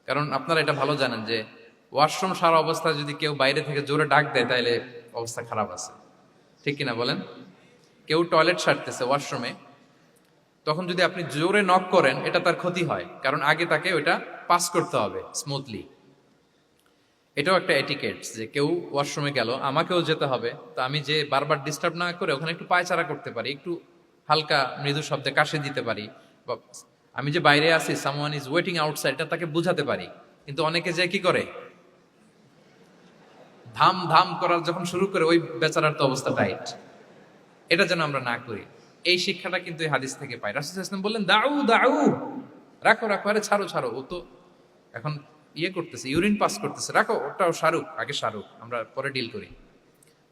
কারণ আপনারা এটা ভালো জানেন যে ওয়াশরুম সারা অবস্থায় যদি কেউ বাইরে থেকে জোরে ডাক দেয় তাহলে অবস্থা খারাপ আছে, ঠিক কিনা বলেন? কেউ টয়লেট সারতেছে ওয়াশরুমে, তখন যদি আপনি জোরে নক করেন এটা তার ক্ষতি হয়, কারণ আগে তাকে ওইটা পাস করতে হবে স্মুথলি। এটাও একটা এটিকেটস যে কেউ ওয়াশরুমে গেল, আমাকেও যেতে হবে, তো আমি যে বারবার ডিস্টার্ব না করে ওখানে একটু পায়চারা করতে পারি, একটু হালকা মৃদু শব্দে কাশি দিতে পারি, বা আমি যে বাইরে আছি, সামওয়ান ইজ ওয়েটিং আউটসাইড, এটা তাকে বুঝাতে পারি। কিন্তু অনেকে যে কি করে, ধাম ধাম করার যখন শুরু করে, ওই বেচারার তো অবস্থা টাইট। এটা যেন আমরা না করি, এই শিক্ষাটা কিন্তু এই হাদিস থেকে পাই। রাসূল সাল্লাল্লাহু আলাইহি ওয়াসাল্লাম বললেন, দাউ দাউ, রাখো রাখো, আরে ছাড়ো ছাড়ো, ও তো এখন করতেছে, ইউরিন পাস করতেছে, রাখো, ওটাও সারুক, আগে সারুক, আমরা পরে ডিল করি।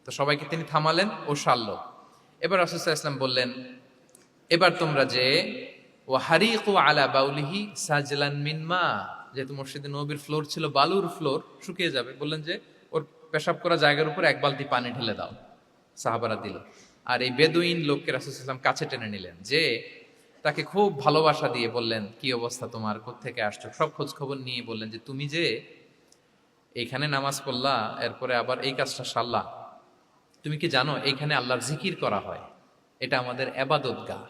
তো সবাইকে তিনি থামালেন, ও সারলো। এবার রাসূল সাল্লাল্লাহু আলাইহি ওয়াসাল্লাম বললেন, এবার তোমরা যে ওয়া হারিকু আলা বাউলিহি সাজলান মিন মা, যেহেতু মসজিদে নববীর ফ্লোর ছিল বালুর ফ্লোর, শুকিয়ে যাবে, বললেন যে ওর পেশাব করা জায়গার উপর 1 বালতি পানি ঢেলে দাও। সাহাবারা দিল। আর এই বেদুইন লোককে রাসূল সাল্লাল্লাহু আলাইহি ওয়াসাল্লাম কাছে টেনে নিলেন, যে তাকে খুব ভালোবাসা দিয়ে বললেন, কি অবস্থা তোমার, কোত্থেকে আসছো, সব খোঁজ খবর নিয়ে বললেন যে তুমি যে এইখানে নামাজ পড়লা, এরপরে আবার এই কাজটা সারলা, তুমি কি জানো এইখানে আল্লাহর জিকির করা হয়, এটা আমাদের ইবাদতগাহ,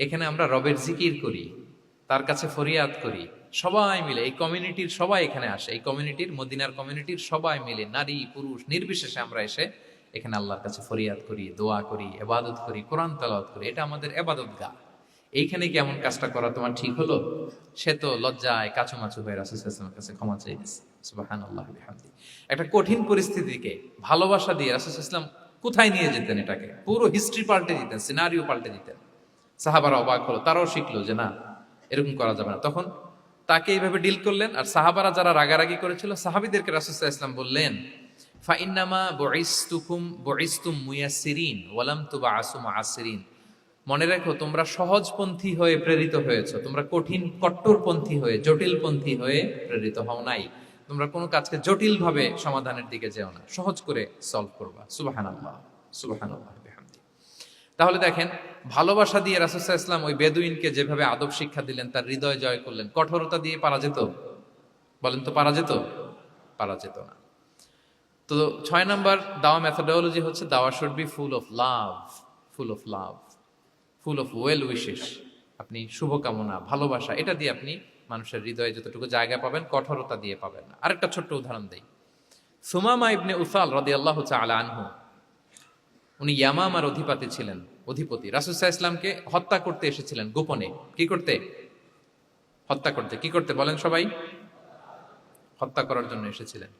এখানে আমরা রবের জিকির করি, তার কাছে ফরিয়াদ করি, সবাই মিলে এই কমিউনিটির সবাই এখানে আসে, এই কমিউনিটির মদিনার কমিউনিটির সবাই মিলে নারী পুরুষ নির্বিশেষে আমরা এসে এখানে আল্লাহর কাছে ফরিয়াদ করি, দোয়া করি, এবাদত করি, কোরআন তেলাওয়াত করি। এটা আমাদের এবাদত গা। এইখানে কি এমন কাজটা করা তোমার ঠিক হলো? সে তো লজ্জায় কাচুমাচু হয়ে রাসূল সাল্লাল্লাহু আলাইহি ওয়াসাল্লামের কাছে ক্ষমা চেয়ে গেছে। সুবহানাল্লাহ বিহামদি। একটা কঠিন পরিস্থিতিকে ভালোবাসা দিয়ে রাসূল সাল্লাল্লাহু আলাইহি ওয়াসাল্লাম কোথায় নিয়ে যেতেন, এটাকে পুরো হিস্ট্রি পাল্টে দিতেন, সিনারিও পাল্টে দিতেন। সাহাবারা অবাক হলো, তারাও শিখলো যে না, এরকম করা যাবে না। তখন তাকে এইভাবে ডিল করলেন। আর সাহাবারা যারা রাগারাগি করেছিল, সাহাবীদেরকে রাসূল সাল্লাল্লাহু আলাইহি ওয়াসাল্লাম বললেন, ফাইন্নামা বুইসতুম মুয়াসসিরিন ওয়া লাম তুবআসু মুআসসিরিন। মনে রেখো, তোমরা সহজপন্থী হয়ে প্রেরিত হয়েছো, তোমরা কঠিন কট্টরপন্থী হয়ে জটিলপন্থী হয়ে প্রেরিত হও নাই। তোমরা কোনো কাজকে জটিল ভাবে সমাধানের দিকে যেও না, সহজ করে সলভ করবা। সুবহানাল্লাহ, সুবহানাল্লাহ বিহামদি। তাহলে দেখেন, ভালোবাসা দিয়ে রাসূল সাল্লাল্লাহু আলাইহি ওয়াসাল্লাম ওই বেদুইনকে যেভাবে আদব শিক্ষা দিলেন, তার হৃদয় জয় করলেন, কঠোরতা দিয়ে পারা যেত? বলেন তো, পারা যেত? পারা যেত না। তো 6 নাম্বার দাওয়া মেথোডোলজি হচ্ছে, দাওয়া should be full of love, full of love, full of well wishes. আপনি শুভকামনা, ভালোবাসা, এটা দিয়ে আপনি মানুষের হৃদয়ে যতটুকু জায়গা পাবেন, কঠোরতা দিয়ে পাবেন না। আরেকটা ছোট্ট উদাহরণ দেই। সুমামা ইবনে উসাল রাদিয়াল্লাহু তাআলা আনহু, উনি ইয়ামামার অধিপতি ছিলেন, অধিপতি। রাসূল সাল্লাল্লাহু আলাইহি ওয়াসাল্লামকে হত্যা করতে এসেছিলেন গোপনে। কি করতে? হত্যা করতে। কি করতে বলেন সবাই? হত্যা করার জন্য এসেছিলেন।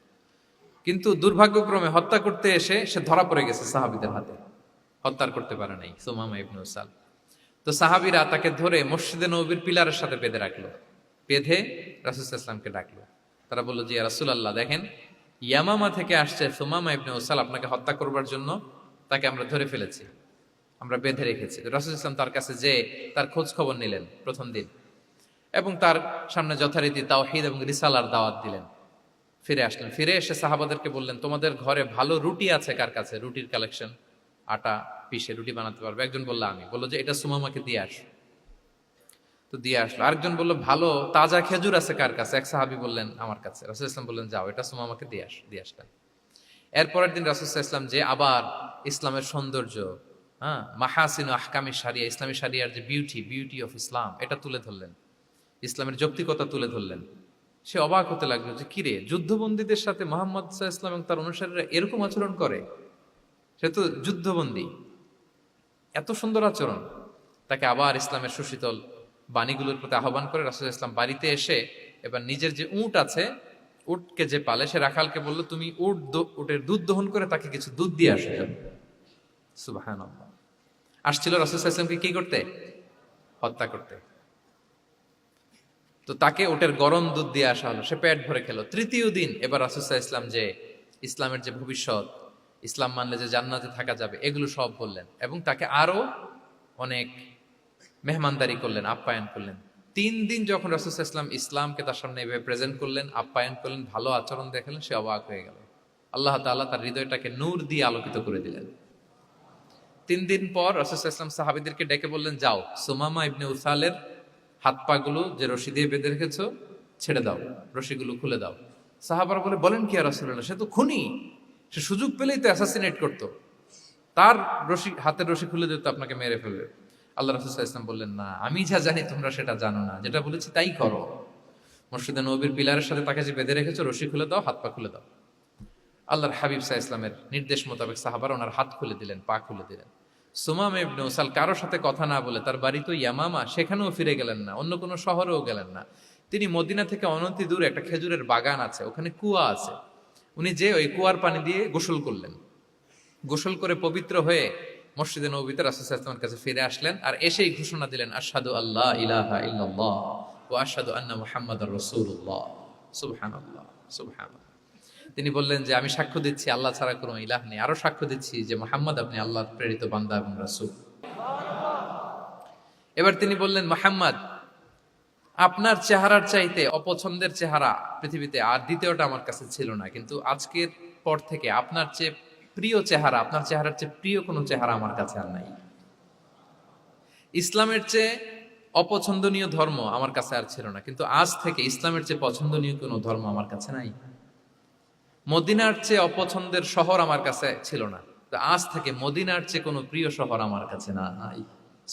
কিন্তু দুর্ভাগ্যক্রমে হত্যা করতে এসে সে ধরা পড়ে গেছে সাহাবীদের হাতে, হত্যার করতে পারে নাই সুমামা ইবনে উসাল। তো সাহাবীরা তাকে ধরে মসজিদে নববীর পিলারের সাথে বেঁধে রাখলো, বেঁধে রাসূল সাল্লাল্লাহু আলাইহি ওয়াসাল্লামকে ডাকলো। তারা বলল, যে ইয়া রাসূলুল্লাহ, দেখেন ইয়ামামা থেকে আসছে সুমামা ইবনে উসাল আপনাকে হত্যা করবার জন্য, তাকে আমরা ধরে ফেলেছি, আমরা বেঁধে রেখেছি। রাসূল সাল্লাল্লাহু আলাইহি ওয়াসাল্লাম তার কাছে যে তার খোঁজ খবর নিলেন প্রথম দিন, এবং তার সামনে যথারীতি তাওহীদ এবং রিসালার দাওয়াত দিলেন। ফিরে আসলেন, ফিরে এসে সাহাবাদেরকে বললেন, তোমাদের ঘরে ভালো রুটি আছে কার কাছে? রুটির কালেকশন, আটা পিষে রুটি বানাতে পারবে। একজন বললো আমি। বললো যে এটা সুমামাকে দিয়ে আস। তো দিয়ে আসলো। আরেকজন বললো ভালো তাজা খেজুর আছে কার কাছে? এক সাহাবী বললেন আমার কাছে। রাসূল ইসলাম বললেন যাও, এটা সুমামাকে দিয়ে আস। দিয়ে আসলেন। এরপরের দিন রাসূল ইসলাম যে আবার ইসলামের সৌন্দর্য, হ্যাঁ, মাহাসিনু আহকামি শারিয়া, ইসলামী শারিয়ার যে বিউটি অফ ইসলাম, এটা তুলে ধরলেন, ইসলামের যৌক্তিকতা তুলে ধরলেন। সে অবাক হতে লাগলো যে কিরে, যুদ্ধবন্দীদের সাথে মুহাম্মদ সাল্লাল্লাহু আলাইহি ওয়াসাল্লাম এবং তার অনুসারীরা এরকম আচরণ করে? সে তো যুদ্ধবন্দী, এত সুন্দর আচরণ। তাকে আবার ইসলামের সুশীতল বাণীগুলোর প্রতি আহ্বান করে রাসূল ইসলাম বাড়িতে এসে এবার নিজের যে উট আছে, উটকে যে পালে, সে রাখালকে বলল, তুমি উটের দুধ দহন করে তাকে কিছু দুধ দিয়ে আসো। সুবহানাল্লাহ। আসছিল রাসূল সাল্লাল্লাহু আলাইহি ওয়াসাল্লামকে কি করতে? হত্যা করতে। তো তাকে ওটের গরম দুধ দিয়ে আসা হলো, সে পেট ভরে খেলো। তৃতীয় দিন এবার রাসূল সাল্লাল্লাহু আলাইহি ওয়াসাল্লাম যে ইসলামের যে ভবিষ্যৎ, ইসলাম মানলে যে জান্নাতে থাকা যাবে, এগুলো সব বললেন, এবং তাকে আরো অনেক মেহমানদারি করলেন, আপ্যায়ন করলেন। 3 দিন যখন রাসূল সাল্লাল্লাহু আলাইহি ওয়াসাল্লাম ইসলামকে তার সামনে এভাবে প্রেজেন্ট করলেন, আপ্যায়ন করলেন, ভালো আচরণ দেখালেন, সে অবাক হয়ে গেল। আল্লাহ তাআলা তার হৃদয়টাকে নূর দিয়ে আলোকিত করে দিলেন। 3 দিন পর রাসূল সাল্লাল্লাহু আলাইহি ওয়াসাল্লাম সাহাবীদেরকে ডেকে বললেন, যাও সুমামা ইবনে উসালের হাত পা গুলো যে রশি দিয়ে বেঁধে রেখেছো ছেড়ে দাও, রশিগুলো খুলে দাও। সাহাবারা বলেন কি ইয়া রাসূলুল্লাহ, সে তো খুনি, সে সুযোগ পেলেই তো অ্যাসাসিনেট করতো, তার রশি, হাতের রশি খুলে দিত, আপনাকে মেরে ফেলবে। আল্লাহ রাসূল সাল্লাল্লাহু আলাইহি ওয়াসাল্লাম বললেন, না, আমি যা জানি তোমরা সেটা জানো না, যেটা বলেছি তাই করো। মসজিদে নববীর পিলারের সাথে তাকে যে বেঁধে রেখেছো, রশি খুলে দাও, হাত পা খুলে দাও। আল্লাহর হাবিব সাল্লাল্লাহু আলাইহি ওয়াসাল্লামের নির্দেশ মোতাবেক সাহাবারা ওনার হাত খুলে দিলেন, পা খুলে দিলেন। সুমামা ইবনে উসাল কারোর সাথে কথা না বলে, তার বাড়ি তো ইয়ামামা, সেখানেও ফিরে গেলেন না, অন্য কোনো শহরেও গেলেন না। তিনি মদিনা থেকে অনতি দূরে একটা খেজুরের বাগান আছে, ওখানে কুয়া আছে, উনি যে ওই কুয়ার পানি দিয়ে গোসল করলেন। গোসল করে পবিত্র হয়ে মসজিদে নববীতে রাসূল সাল্লাল্লাহু আলাইহি ওয়াসাল্লামের কাছে ফিরে আসলেন, আর এসেই ঘোষণা দিলেন, আশহাদু আল্লা ইলাহা ইল্লাল্লাহ ওয়া আশহাদু আন্না মুহাম্মাদার রাসূলুল্লাহ। সুবহানাল্লাহ, সুবহানাল্লাহ। তিনি বললেন যে আমি সাক্ষ্য দিচ্ছি আল্লাহ ছাড়া কোনো ইলাহ নেই, আরো সাক্ষ্য দিচ্ছি যে মুহাম্মদ আপনি আল্লাহর প্রেরিত বান্দা এবং রাসূল। এবার তিনি বললেন, মুহাম্মদ, আপনার চেহারার চাইতে অপছন্দের চেহারা পৃথিবীতে আর দ্বিতীয়টা আমার কাছে ছিল না, কিন্তু আজকের পর থেকে আপনার চেয়ে প্রিয় চেহারা, আপনার চেহারার চেয়ে প্রিয় কোনো চেহারা আমার কাছে আর নাই। ইসলামের চেয়ে অপছন্দনীয় ধর্ম আমার কাছে আর ছিল না, কিন্তু আজ থেকে ইসলামের চেয়ে পছন্দনীয় কোনো ধর্ম আমার কাছে নাই। মদিনার চেয়ে অপছন্দের শহর আমার কাছে ছিল না, আজ থেকে মদিনার চেয়ে কোনো প্রিয় শহর আমার কাছে নাই।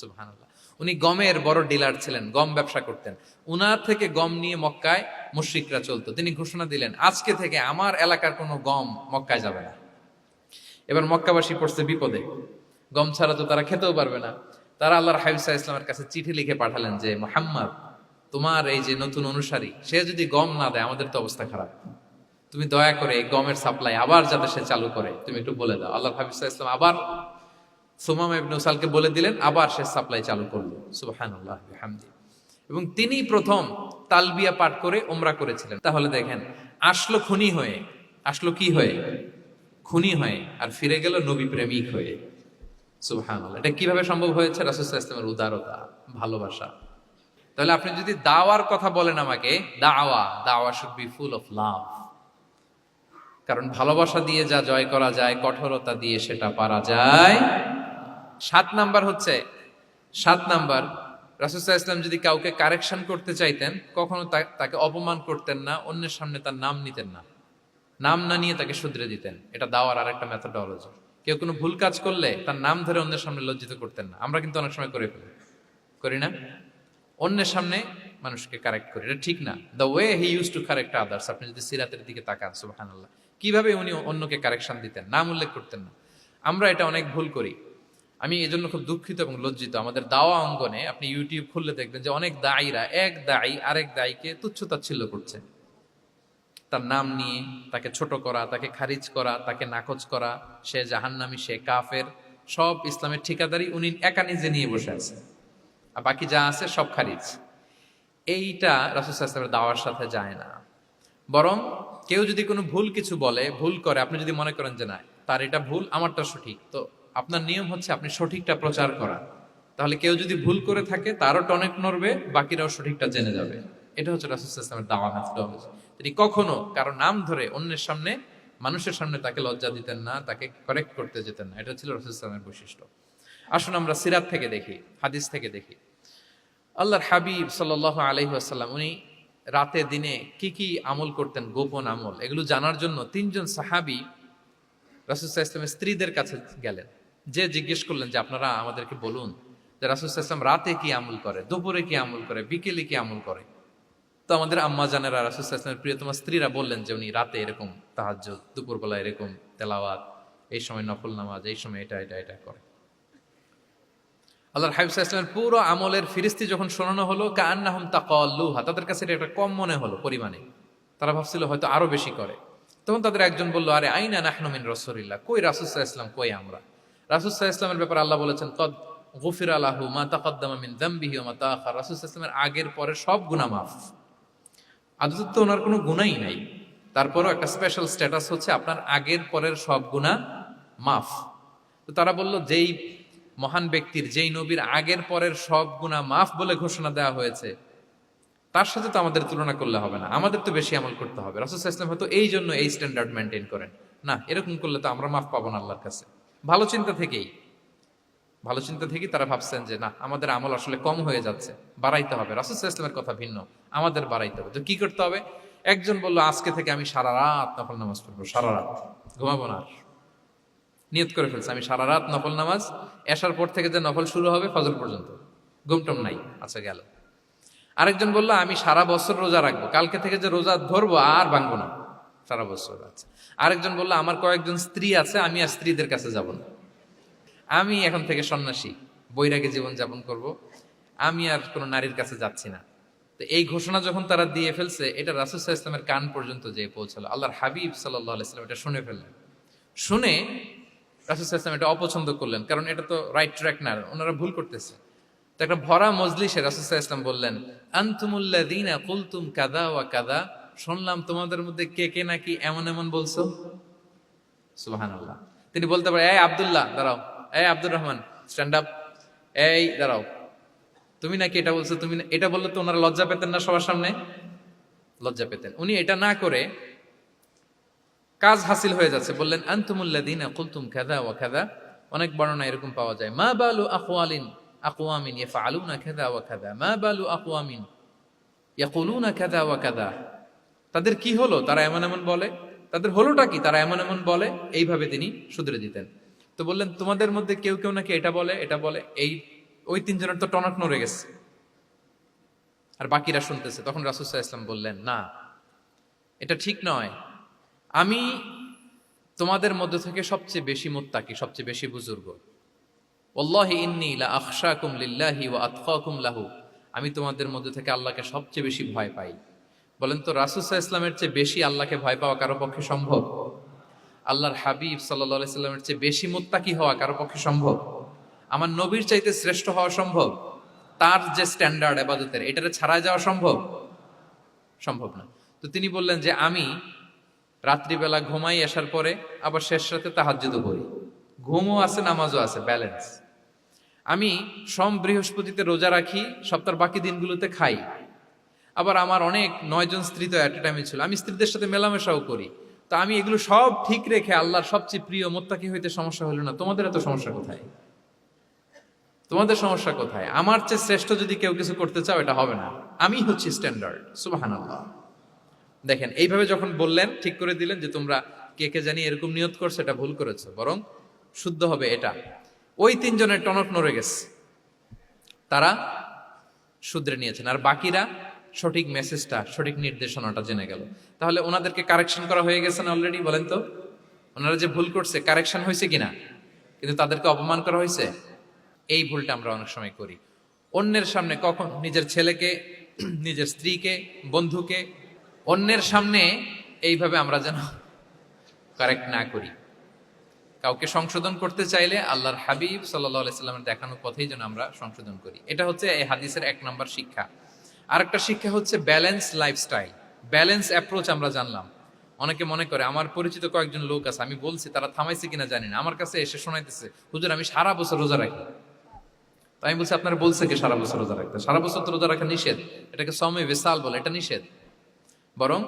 সুবহানাল্লাহ। উনি গমের বড় ডিলার ছিলেন, গম ব্যবসা করতেন। উনার থেকে গম নিয়ে মক্কায় মুশরিকরা চলতো। তিনি ঘোষণা দিলেন, আজকে থেকে আমার এলাকার কোনো গম মক্কায় যাবে না। এবার মক্কাবাসী পড়ছে বিপদে, গম ছাড়া তো তারা খেতেও পারবে না। তারা আল্লাহর হাবিব সাল্লাল্লাহু আলাইহি ওয়াসাল্লামের কাছে চিঠি লিখে পাঠালেন যে, মুহাম্মদ, তোমার এই যে নতুন অনুসারী, সে যদি গম না দেয় আমাদের তো অবস্থা খারাপ। তুমি দয়া করে এই গমের সাপ্লাই আবার যাতে সে চালু করে তুমি একটু বলে দাও। আল্লাহর হাবিব সাল্লাল্লাহু আলাইহি ওয়াসাল্লাম আবার সুমামা ইবনে উসালকে বলে দিলেন, আবার সে সাপ্লাই চালু করলো। সুবহানাল্লাহ বিহামদি। এবং তিনি প্রথম তালবিয়া পাঠ করে উমরা করেছিলেন। তাহলে দেখেন, আসলো খুনি হয়ে, আসলো কি হয়ে? খুনি হয়ে, আর ফিরে গেল নবী প্রেমিক হয়ে। সুবহানাল্লাহ। এটা কিভাবে সম্ভব হয়েছে? রাসূল সাল্লাল্লাহু আলাইহি ওয়াসাল্লামের উদারতা, ভালোবাসা। তাহলে আপনি যদি দাওয়ার কথা বলেন আমাকে, দাওয়া should be full of love. কারণ ভালোবাসা দিয়ে যা জয় করা যায়, কঠোরতা দিয়ে সেটা পারা যায়। 7 নাম্বার হচ্ছে, 7 নাম্বার, রাসূল সাল্লাল্লাহু আলাইহি ওয়াসাল্লাম যদি কাউকে কারেকশন করতে চাইতেন, কখনো তাকে অপমান করতেন না, অন্যের সামনে তার নাম নিতেন না, নাম না নিয়ে তাকে শুধরে দিতেন। এটা দাওয়ার আরেকটা মেথডোলজি। কেউ কোনো ভুল কাজ করলে তার নাম ধরে অন্যের সামনে লজ্জিত করতেন না। আমরা কিন্তু অনেক সময় করে ফেলি, করি না? অন্যের সামনে মানুষকে কারেক্ট করি, এটা ঠিক না। The way he use to correct others, আপনি যদি সিরাতের দিকে তাকান, সুবহানাল্লাহ, কিভাবে উনি অন্যকে কারেকশন দিতেন, নাম উল্লেখ করতেন না। আমরা এটা অনেক ভুল করি। আমি এই জন্য খুব দুঃখিত এবং লজ্জিত। আমাদের দাওয়া অঙ্গনে আপনি ইউটিউব খুললে দেখবেন যে অনেক দায়ীরা, এক দায়ী আরেক দায়ীকে তুচ্ছ-তাচ্ছিল্য করছে, তার নাম নিয়ে তাকে ছোট করা, তাকে খারিজ করা, তাকে নাকচ করা, সে জাহান্নামী, সে কাফের, সব ইসলামের ঠিকাদারি উনি একা নিজে নিয়ে বসে আছে, আর বাকি যা আছে সব খারিজ। এইটা রাসূল সাল্লাল্লাহু আলাইহি ওয়াসাল্লামের দাওয়ার সাথে যায় না। বরং কেউ যদি কোনো ভুল কিছু বলে, ভুল করে, আপনি যদি মনে করেন যে না তার এটা ভুল, আমারটা সঠিক, তো আপনার নিয়ম হচ্ছে আপনি সঠিকটা প্রচার করা। তাহলে কেউ যদি ভুল করে থাকে তারও টনক নড়বে, বাকিরাও সঠিকটা জেনে যাবে। এটা হচ্ছে রাসূল সাল্লাল্লাহু আলাইহি ওয়াসাল্লামের দাওয়া মেথডোলজি। তিনি কখনো কারো নাম ধরে অন্যের সামনে, মানুষের সামনে তাকে লজ্জা দিতেন না, তাকে কারেক্ট করতে যেতেন না। এটা ছিল রাসূল সাল্লাল্লাহু আলাইহি ওয়াসাল্লামের বৈশিষ্ট্য। আসুন আমরা সিরাত থেকে দেখি, হাদিস থেকে দেখি। আল্লাহর হাবিব সাল্লাল্লাহু আলাইহি ওয়াসাল্লাম উনি রাতে দিনে কি কি আমল করতেন, গোপন আমল, এগুলো জানার জন্য 3 জন সাহাবী রাসূল সাল্লাল্লাহু আলাইহি ওয়াসাল্লামের স্ত্রীদের কাছে গেলেন। যে জিজ্ঞেস করলেন যে আপনারা আমাদেরকে বলুন যে রাসূল সাল্লাল্লাহু আলাইহি ওয়াসাল্লাম রাতে কি আমল করে, দুপুরে কি আমল করে, বিকেলে কি আমল করে। তো আমাদের আম্মা জানেরা, রাসূল সাল্লাল্লাহু আলাইহি ওয়াসাল্লামের প্রিয়তমা স্ত্রীরা বললেন যে উনি রাতে এরকম তাহাজ্জুদ, দুপুরবেলা এরকম তেলাওয়াত, এই সময় নফল নামাজ, এই সময় এটা এটা এটা করে। আল্লাহর হাবিব সাল্লাল্লাহু আলাইহি ওয়াসাল্লামের পুরো আমলের ফিরিস্তি যখন শোনানো হলো, কাআন্নাহুম তাকাল্লুহা, তাদের কাছে এটা একটা কম মনে হলো পরিমাণে। তারা ভাবছিল হয়তো আরো বেশি করে। তখন তাদের একজন বলল, আরে আইনা নাহনু মিন রাসূলিল্লাহ, কই রাসূল সাল্লাল্লাহু আলাইহি ওয়াসাল্লাম, কই আমরা। রাসূল সাল্লাল্লাহু আলাইহি ওয়াসাল্লামের ব্যাপারে আল্লাহ বলেছেন, কদ গুফিরা লাহু মা তাকাদ্দামা মিন যামবিহি ওয়া মা তাআখার, রাসূল সাল্লাল্লাহু আলাইহি ওয়াসাল্লামের আগের পরের সব গুনাহ মাফ। আদতে তো ওনার কোনো গুনাহই নাই, তারপরও একটা স্পেশাল স্ট্যাটাস হচ্ছে আপনার আগের পরের সব গুনাহ মাফ। তো তারা বলল, যেই মহান ব্যক্তির, যেই নবীর আগের পরের সব গুনাহ মাফ বলে ঘোষণা দেওয়া হয়েছে, তার সাথে তো আমাদের তুলনা করলে হবে না, আমাদের তো বেশি আমল করতে হবে। রাসূল সাল্লাল্লাহু আলাইহি ওয়াসাল্লাম হয়তো এই জন্য এই স্ট্যান্ডার্ড মেনটেন করেন না, এরকম করলে তো আমরা মাফ পাবো না আল্লাহর কাছে। ভালো চিন্তা থেকেই তারা ভাবছেন যে না, আমাদের আমল আসলে কম হয়ে যাচ্ছে, বাড়াইতে হবে। রাসূল সাল্লাল্লাহু আলাইহি ওয়াসাল্লামের কথা ভিন্ন, আমাদের বাড়াইতে হবে। তো কি করতে হবে? একজন বলল, আজকে থেকে আমি সারা রাত নফল নামাজ পড়বো, সারা রাত ঘুমাবো না। আর নিয়ত করে ফেলছে, আমি সারা রাত নফল নামাজ, এশার পর থেকে যে নফল শুরু হবে ফজর পর্যন্ত, ঘুমটম নাই। আচ্ছা, গেল। আরেকজন বলল, আমি সারা বছর রোজা রাখবো, কালকে থেকে যে রোজা ধরবো আর ভাঙবো না, সারা বছর। আচ্ছা। আরেকজন বলল, আমার কয়েকজন স্ত্রী আছে, আমি আর স্ত্রীদের কাছে যাব না, আমি এখন থেকে সন্ন্যাসী, বৈরাগী জীবন যাপন করব, আমি আর কোনো নারীর কাছে যাচ্ছি না। তো এই ঘোষণা যখন তারা দিয়ে ফেলছে, এটা রাসূল সাল্লাল্লাহু আলাইহি ওয়াসাল্লামের কান পর্যন্ত যেয়ে পৌঁছালো। আল্লাহর হাবিব সাল্লাল্লাহু আলাইহি ওয়াসাল্লাম এটা শুনে ফেললেন। শুনে রাসূল সাল্লাল্লাহু আলাইহি ওয়াসাল্লাম এটা অপছন্দ করলেন, কারণ এটা তো রাইট ট্র্যাক না, ওনারা ভুল করতেছে। তো একটা ভরা মজলিসে রাসূল সাল্লাল্লাহু আলাইহি ওয়াসাল্লাম বললেন, আনতুমুল্লাযীনা কুলতুম কাযা ওয়া কাযা, শুনলাম তোমাদের মধ্যে কে কে নাকি এমন এমন বলছো। সুবহানাল্লাহ। তিনি বলতে পারে, এই আব্দুল্লাহ দাঁড়াও, এই আব্দুর রহমান স্ট্যান্ড আপ, এই দাঁড়াও, তুমি নাকি এটা বলছো, তুমি এটা বললে তো ওনারা লজ্জা পেতেন না? সবার সামনে লজ্জা পেতেন। উনি এটা না করে কাজ হাসিল হয়ে যাচ্ছে, বললেন আনতুমুল্লাযীনা কুলতুম কাযা ওয়া কাযা। অনেক বর্ণনা এরকম পাওয়া যায়, মা বালু আকওয়ামিন ইয়াফআলুনা কাযা ওয়া কাযা, মা বালু আকওয়ামিন ইয়াকুলুনা কাযা ওয়া কাযা। তাদের কি হলো, তারা এমন এমন বলে, তাদের হলোটা কি, তারা এমন এমন বলে। এইভাবে তিনি শুধরে দিতেন। তো বললেন, তোমাদের মধ্যে কেউ কেউ নাকি এটা বলে, এটা বলে, এই ওই তিনজনের তো টনক নড়ে গেছে, আর বাকিরা শুনতেছে। তখন রাসূল সাল্লাল্লাহু আলাইহি ওয়াসাল্লাম বললেন, না, এটা ঠিক নয়। আমি তোমাদের মধ্যে থেকে সবচেয়ে বেশি মুত্তাকি, সবচেয়ে বেশি বুজুর্গ। ওয়াল্লাহি ইন্নী লা আখশাকুম লিল্লাহি ওয়া আতকাকুম লাহু। আমি তোমাদের মধ্যে থেকে আল্লাহকে সবচেয়ে বেশি ভয় পাই। বলেন তো, রাসূল সাল্লাল্লাহু আলাইহি ওয়াসাল্লামের চেয়ে বেশি আল্লাহকে ভয় পাওয়া কারো পক্ষে সম্ভব? আল্লাহর হাবিব সাল্লাল্লাহু আলাইহি সাল্লামের চেয়ে বেশি মুত্তাকি হওয়া কারো পক্ষে সম্ভব? আমার নবীর চাইতে শ্রেষ্ঠ হওয়া সম্ভব? তার যে স্ট্যান্ডার্ড ইবাদতের, এটারে ছাড়া যাওয়া সম্ভব? সম্ভব না। তো তিনি বললেন যে আমি রাত্রিবেলা ঘুমাই আসার পরে, আবার শেষ রাতে তাহাজ্জুদও করি। ঘুমও আছে, নামাজও আছে, ব্যালেন্স। আমি সোম বৃহস্পতিতে রোজা রাখি, সপ্তাহের বাকি দিনগুলোতে খাই। আবার আমার অনেক 9 জন স্ত্রী তো অ্যাট এ টাইমে ছিল, আমি স্ত্রীদের সাথে মেলামেশাও করি। তো আমি এগুলো সব ঠিক রেখে আল্লাহর সবচেয়ে প্রিয় মুত্তাকি হইতে সমস্যা হলো না। তোমাদের এত সমস্যা কোথায়? তোমাদের সমস্যা কোথায়? আমার চেয়ে শ্রেষ্ঠ যদি কেউ কিছু করতে চাও, এটা হবে না। আমি হচ্ছি স্ট্যান্ডার্ড। সুবহানাল্লাহ। দেখেন, এইভাবে যখন বললেন, ঠিক করে দিলেন যে তোমরা কে কে জানি এরকম নিয়ত করছো, এটা ভুল করেছো, বরং শুদ্ধ হবে এটা। ওই তিনজনের টনক নড়ে গেছে, তারা শুধরে নিয়েছেন, আর বাকিরা সঠিক মেসেজটা, সঠিক নির্দেশনাটা জেনে গেল। তাহলে ওনাদেরকে কারেকশন করা হয়ে গেছে না অলরেডি? বলেন তো, ওনারা যে ভুল করছে, কারেকশন হয়েছে কিনা? কিন্তু তাদেরকে অপমান করা হয়েছে। এই ভুলটা আমরা অনেক সময় করি। অন্যের সামনে, কখন নিজের ছেলেকে, নিজের স্ত্রীকে, বন্ধুকে, অন্যের সামনে এইভাবে আমরা যেন কারেক্ট না করি। কাউকে সংশোধন করতে চাইলে আল্লাহর হাবিব সাল্লাল্লাহু আলাইহি সাল্লামের দেখানো পথেই যেন আমরা সংশোধন করি। এটা হচ্ছে এই হাদিসের 1 নম্বর শিক্ষা। আরেকটা শিক্ষা হচ্ছে ব্যালেন্স লাইফস্টাইল, ব্যালেন্স অ্যাপ্রোচ। আমরা জানলাম, অনেকে মনে করে, আমার পরিচিত কয়েকজন লোক আছে, আমি বলছি, তারা থামাইছে কিনা জানি না, আমার কাছে এসে শোনাইতেছে, হুজুর আমি সারা বছর রোজা রাখি। তো আমি বলছি, আপনারা বলছে কি সারা বছর রোজা রাখতে? সারা বছর তো রোজা রাখা নিষেধ, এটাকে সওমে বিসাল বলে, এটা নিষেধ। বরং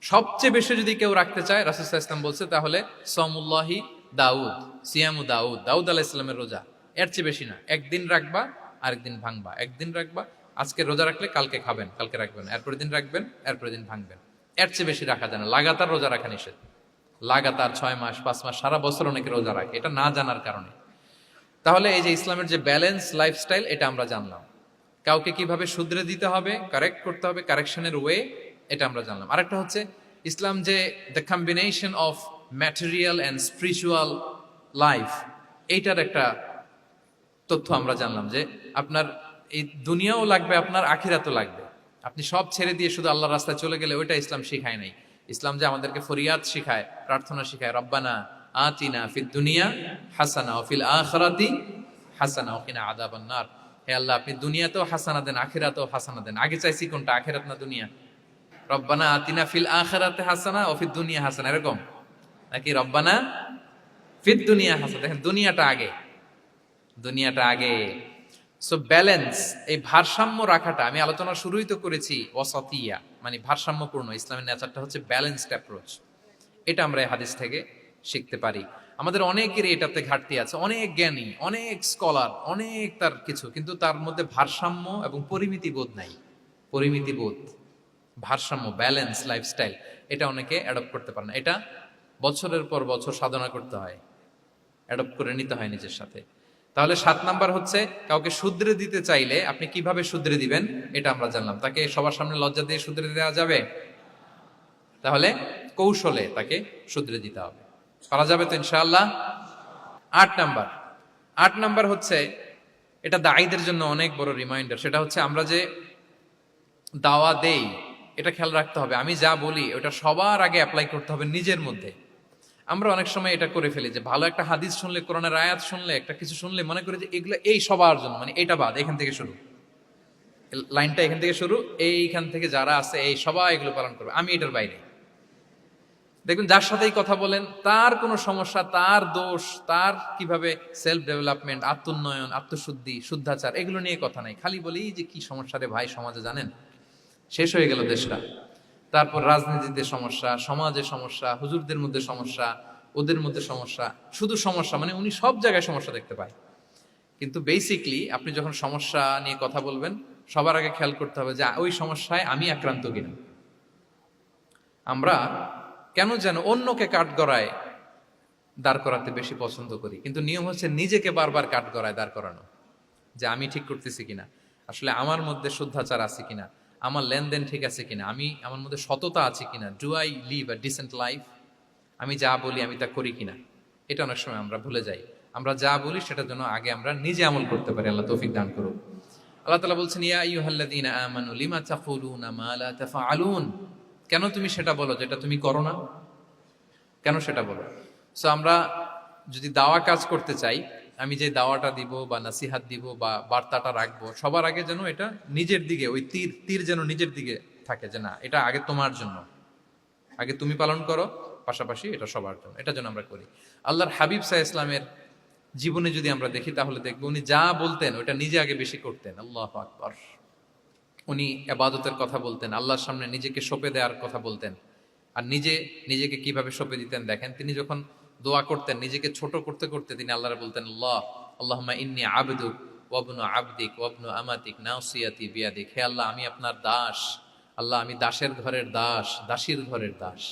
সবচেয়ে বেশি যদি কেউ রাখতে চায়, রাসূল সাল্লাল্লাহু আলাইহি ওয়াসাল্লাম বলছে, তাহলে সাওমুল্লাহি দাউদ, সিয়ামু দাউদ, দাউদ আলাইহিস সালামের রোজা। এর চেয়ে বেশি না। একদিন রাখবা, আরেকদিন ভাঙবা, একদিন রাখবা, আজকে রোজা রাখলে কালকে খাবেন, কালকে রাখবেন, এরপরের দিন রাখবেন, এরপরের দিন ভাঙবেন। এর চেয়ে বেশি রাখা যায় না। লাগাতার রোজা রাখা নিষেধ। লাগাতার 6 মাস, 5 মাস, সারা বছর অনেকে রোজা রাখে, এটা না জানার কারণে। তাহলে এই যে ইসলামের যে ব্যালেন্স লাইফস্টাইল, এটা আমরা জানলাম। কাউকে কিভাবে শুধরে দিতে হবে, কারেক্ট করতে হবে, কারেকশনের ওয়ে, এটা আমরা জানলাম। আরেকটা হচ্ছে ইসলাম যে the combination of material and spiritual life, এইটার একটা তথ্য আমরা জানলাম যে আপনার এই দুনিয়াও লাগবে, আপনার আখিরাতও লাগবে। আপনি সব ছেড়ে দিয়ে শুধু আল্লাহর রাস্তায় চলে গেলে ওইটা ইসলাম শিখায় নাই। ইসলাম যে আমাদেরকে ফরিয়াদ শিখায়, প্রার্থনা শিখায়, রব্বানা আতিনা ফিদ দুনিয়া হাসানা ওয়া ফিল আখিরাতি হাসানা ওয়া কিনা আযাবান নার। হে আল্লাহ, আপনি দুনিয়াতেও হাসানা দেন, আখিরাতেও হাসানা দেন। আগে চাইছি কোনটা, আখিরাত না দুনিয়া? রব্বানা আতিনা ফিল আখিরাতি হাসানা ওয়া ফিদ দুনিয়া হাসানা, এরকম নাকি রব্বানা ফিদ দুনিয়া হাসানা? দেখেন, দুনিয়াটা আগে, দুনিয়াটা আগে। সো ব্যালেন্স, এই ভারসাম্য রাখাটা, আমি আলোচনা শুরুই তো করেছি ওয়াসাতিয়া, মানে ভারসাম্যপূর্ণ। ইসলামের নেচারটা হচ্ছে ব্যালেন্সড অ্যাপ্রোচ। এটা আমরা এই হাদিস থেকে শিখতে পারি। আমাদের অনেকেরই এটাতে ঘাটতি আছে, অনেক জ্ঞানী, অনেক স্কলার, অনেক তার কিছু, কিন্তু তার মধ্যে ভারসাম্য এবং পরিমিতি বোধ নাই। পরিমিতি বোধ, ভারসাম্য, ব্যালেন্স লাইফস্টাইল, এটা অনেকে অ্যাডপ্ট করতে পারে না। এটা বছরের পর বছর সাধনা করতে হয়, অ্যাডপ্ট করে নিতে হয় নিজের সাথে। তাহলে 7 নাম্বার হচ্ছে, কাউকে শুধরে দিতে চাইলে আপনি কিভাবে শুধরে দিবেন, এটা আমরা জানলাম। তাকে সবার সামনে লজ্জা দিয়ে শুধরে দেওয়া যাবে? তাহলে কৌশলে তাকে শুধরে দিতে হবে। পারা যাবে তো ইনশাআল্লাহ? 8 নাম্বার হচ্ছে, এটা দায়ীদের জন্য অনেক বড় রিমাইন্ডার। সেটা হচ্ছে, আমরা যে দাওয়া দেই, এটা খেয়াল রাখতে হবে, আমি যা বলি ওটা সবার আগে অ্যাপ্লাই করতে হবে নিজের মধ্যে। আমরা অনেক সময় এটা করে ফেলি যে ভালো একটা হাদিস শুনলে, কোরআনের আয়াত শুনলে, একটা কিছু শুনলে মনে করি যে এগুলো এই সবার জন্য, মানে এটা বাদ, এখান থেকে শুরু, লাইনটা এখান থেকে শুরু, এইখান থেকে যারা আছে এই সবাই এগুলো পালন করবে, আমি এটার বাইরে। দেখুন, যার সাথেই কথা বলেন তার কোনো সমস্যা, তার দোষ, তার কিভাবে সেলফ ডেভেলপমেন্ট, আত্মোন্নয়ন, আত্মশুদ্ধি, শুদ্ধাচার, এগুলো নিয়ে কথা নাই। খালি বলি যে কি সমস্যা রে ভাই সমাজে, জানেন, শেষ হয়ে গেল দেশটা। তারপর রাজনীতিতে সমস্যা, সমাজে সমস্যা, হুজুরদের মধ্যে সমস্যা, ওদের মধ্যে সমস্যা, শুধু সমস্যা, মানে উনি সব জায়গায় সমস্যা দেখতে পায়। কিন্তু বেসিকলি আপনি যখন সমস্যা নিয়ে কথা বলবেন, সবার আগে খেয়াল করতে হবে যে ওই সমস্যায় আমি আক্রান্ত কিনা। আমরা কেন যেন অন্যকে কাঠগড়ায় দাঁড় করাতে বেশি পছন্দ করি, কিন্তু নিয়ম হচ্ছে নিজেকে বারবার কাঠগড়ায় দাঁড় করানো। যে আমি ঠিক করতেছি কিনা, আসলে আমার মধ্যে শুদ্ধাচার আছে কিনা, আমার লেনদেন ঠিক আছে কিনা, আমি আমার মধ্যে সততা আছে কিনা, do I live a decent life, আমি যা বলি আমি তা করি কিনা। এটা অনেক সময় আমরা ভুলে যাই। আমরা যা বলি সেটার জন্য আগে আমরা নিজে আমল করতে পারি। আল্লাহ তৌফিক দান করুন। আল্লাহ তাআলা বলছেন, ইয়া আইয়ুহাল্লাযীনা আমানু লিমা তাকুলুনা মা লা তাফআলুন, কেন তুমি সেটা বলো যেটা তুমি করো না, কেন সেটা বলো। সো আমরা যদি দাওয়া কাজ করতে চাই, আমি যে দাওয়াটা দিব বা নাসিহাত দিব বা বার্তাটা রাখবো, সবার আগে যেন এটা নিজের দিকে, ওই তীর তীর যেন নিজের দিকে থাকে, যে না এটা আগে তোমার জন্য, আগে তুমি পালন করো, পাশাপাশি এটা সবার জন্য, এটা যেন আমরা করি। আল্লাহর হাবিব সাল্লাল্লাহু আলাইহি ইসলামের জীবনে যদি আমরা দেখি তাহলে দেখবো উনি যা বলতেন ওটা নিজে আগে বেশি করতেন। আল্লাহু আকবার। উনি ইবাদতের কথা বলতেন, আল্লাহর সামনে নিজেকে সঁপে দেওয়ার কথা বলতেন। আর নিজেকে কিভাবে সঁপে দিতেন দেখেন, তিনি যখন দোয়া করতেন নিজেকে ছোট করতে করতে তিনি আল্লাহরে বলতেন, আল্লাহুম্মা ইন্নী আবদুক ওয়া ইবনু আবদিক ওয়া ইবনু আমাতিক নাসিয়াতি বিয়াদিক, হে আল্লাহ আমি আপনার দাস, আল্লাহ আমি দাসের ঘরের দাস, দাসীর ঘরের দাস।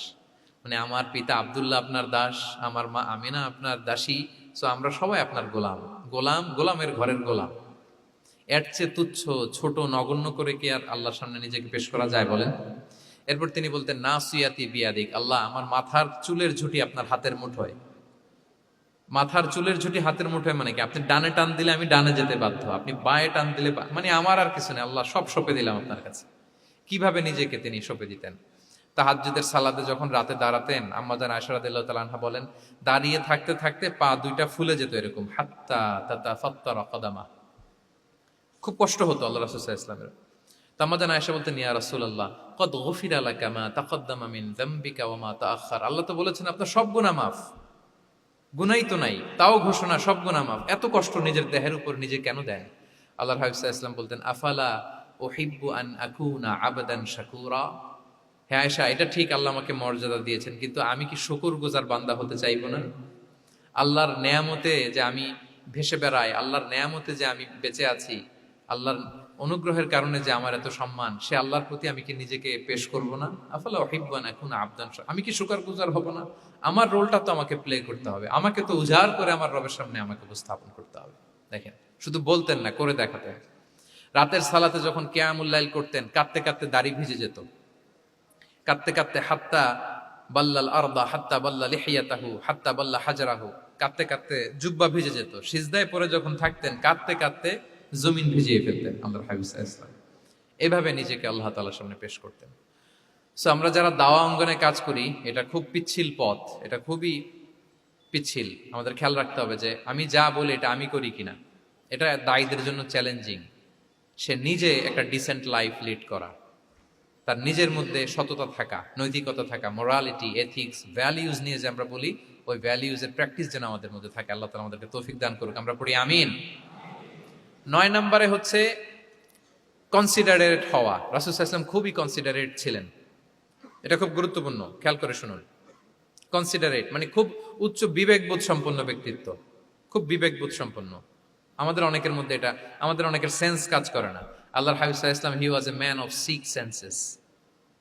মানে আমার পিতা আব্দুল্লাহ আপনার দাস, আমার মা আমিনা আপনার দাসী। সো আমরা সবাই আপনার গোলামের ঘরের গোলাম। এর চেয়ে তুচ্ছ, ছোট, নগণ্য করে কি আর আল্লাহর সামনে নিজেকে পেশ করা যায় বলেন? এরপর তিনি বলতেন, নাসিয়াতি বিয়াদিক, আল্লাহ আমার মাথার চুলের ঝুঁটি আপনার হাতের মুঠোয়। মাথার চুলের ঝুঁটি হাতের মুঠোয় মানে কি, আপনি ডানে টান দিলে আমি ডানে যেতে বাধ্য, আপনি বাঁয়ে টান দিলে মানে আমার আর কিছু নেই, আল্লাহ সব সঁপে দিলাম আপনার কাছে। কিভাবে নিজেকে তিনি সঁপে দিতেন। তাহাজ্জুদের সালাতে যখন রাতে দাঁড়াতেন, আম্মা জান আয়েশা রাদিয়াল্লাহু তাআলা আনহা বলেন, দাঁড়িয়ে থাকতে থাকতে পা দুইটা ফুলে যেত এরকম, হাত্তা তাতাফাত্তারা কদামা, খুব কষ্ট হতো আল্লাহ রাসূল সাল্লাল্লাহু আলাইহি ওয়াসাল্লামের। তো আম্মা জান আয়েশা বলতেন, ইয়া রাসূলুল্লাহ কদ গুফিরা লাকা মা তাকদ্দামা মিন যামবিকা ওয়া মা তাআখার, আল্লাহ তো বলেছেন আপনার সব গুনাহ মাফ, গুনাই তো নাই, তাও ঘোষণা সব গুনাহ মাফ, এত কষ্ট নিজের দেহের উপর নিজে কেন দেন? আল্লাহর হাবিব সাল্লাল্লাহু আলাইহি ওয়াসাল্লাম বলতেন, আফালা উহিব্বু আন আকুনা আবদান শাকুরা, হ্যাঁ আয়েশা এটা ঠিক, আল্লাহ আমাকে মর্যাদা দিয়েছেন, কিন্তু আমি কি শুকরগুজার বান্দা হতে চাইবো না? আল্লাহর নেয়ামতে যে আমি ভেসে বেড়াই, আল্লাহর নেয়ামতে যে আমি বেঁচে আছি, আল্লাহর অনুগ্রহের কারণে যে আমার এত সম্মান, সে আল্লাহর প্রতি আমি কি নিজেকে পেশ করব না? আফালা উহিব্বু আন আকুনা আবদান শাকুরা, আমি কি শুকরগুজার হব না? আমার রোলটা তো আমাকে প্লে করতে হবে, আমাকে তো উজাড় করে আমার রবের সামনে আমাকে উপস্থাপন করতে হবে। দেখেন, শুধু বলতেন না, করে দেখাতেন। রাতের সালাতে যখন কিয়ামুল লাইল করতেন, কাঁদতে কাঁদতে দাড়ি ভিজে যেত, কাঁদতে কাঁদতে হাত্তা বাল্লাল আরদা হাত্তা বাল্লা লিহিয়াতাহু হাত্তা বাল্লা হাজারাহু, কাঁদতে কাঁদতে জুব্বা ভিজে যেত। সিজদায় পরে যখন থাকতেন কাঁদতে কাঁদতে জমিন ভিজিয়ে ফেলতেন আল্লাহর হাবিব সাল্লাল্লাহু আলাইহি ওয়াসাল্লাম। এভাবে নিজেকে আল্লাহ তাআলার সামনে পেশ করতেন। সো আমরা যারা দাওয়া অঙ্গনে কাজ করি, এটা খুব পিচ্ছিল পথ, এটা খুবই পিচ্ছিল। আমাদের খেয়াল রাখতে হবে যে আমি যা বলি এটা আমি করি কিনা। এটা দায়ীদের জন্য চ্যালেঞ্জিং। সে নিজে একটা ডিসেন্ট লাইফ লিড করা, তার নিজের মধ্যে সততা থাকা, নৈতিকতা থাকা, মোরালিটি, এথিক্স, ভ্যালিউজ নিয়ে যে আমরা বলি, ওই ভ্যালিউজের প্র্যাকটিস যেন আমাদের মধ্যে থাকে। আল্লাহ তাআলা আমাদেরকে তৌফিক দান করুক, আমরা পড়ি আমিন। 9 নম্বরে হচ্ছে কনসিডারেট হওয়া। রাসূল সাল্লাল্লাহু আলাইহি ওয়াসাল্লাম খুবই কনসিডারেট ছিলেন, এটা খুব গুরুত্বপূর্ণ, খেয়াল করে শুনুন। কনসিডারেট মানে খুব উচ্চ বিবেকবোধ সম্পন্ন ব্যক্তিত্ব, খুব বিবেকবোধ সম্পন্ন। আমাদের অনেকের মধ্যে এটা, আমাদের অনেকের সেন্স কাজ করে না। আল্লাহর হাবিব সাল্লাল্লাহু আলাইহি ওয়াসাল্লাম, he was a man of 6 senses,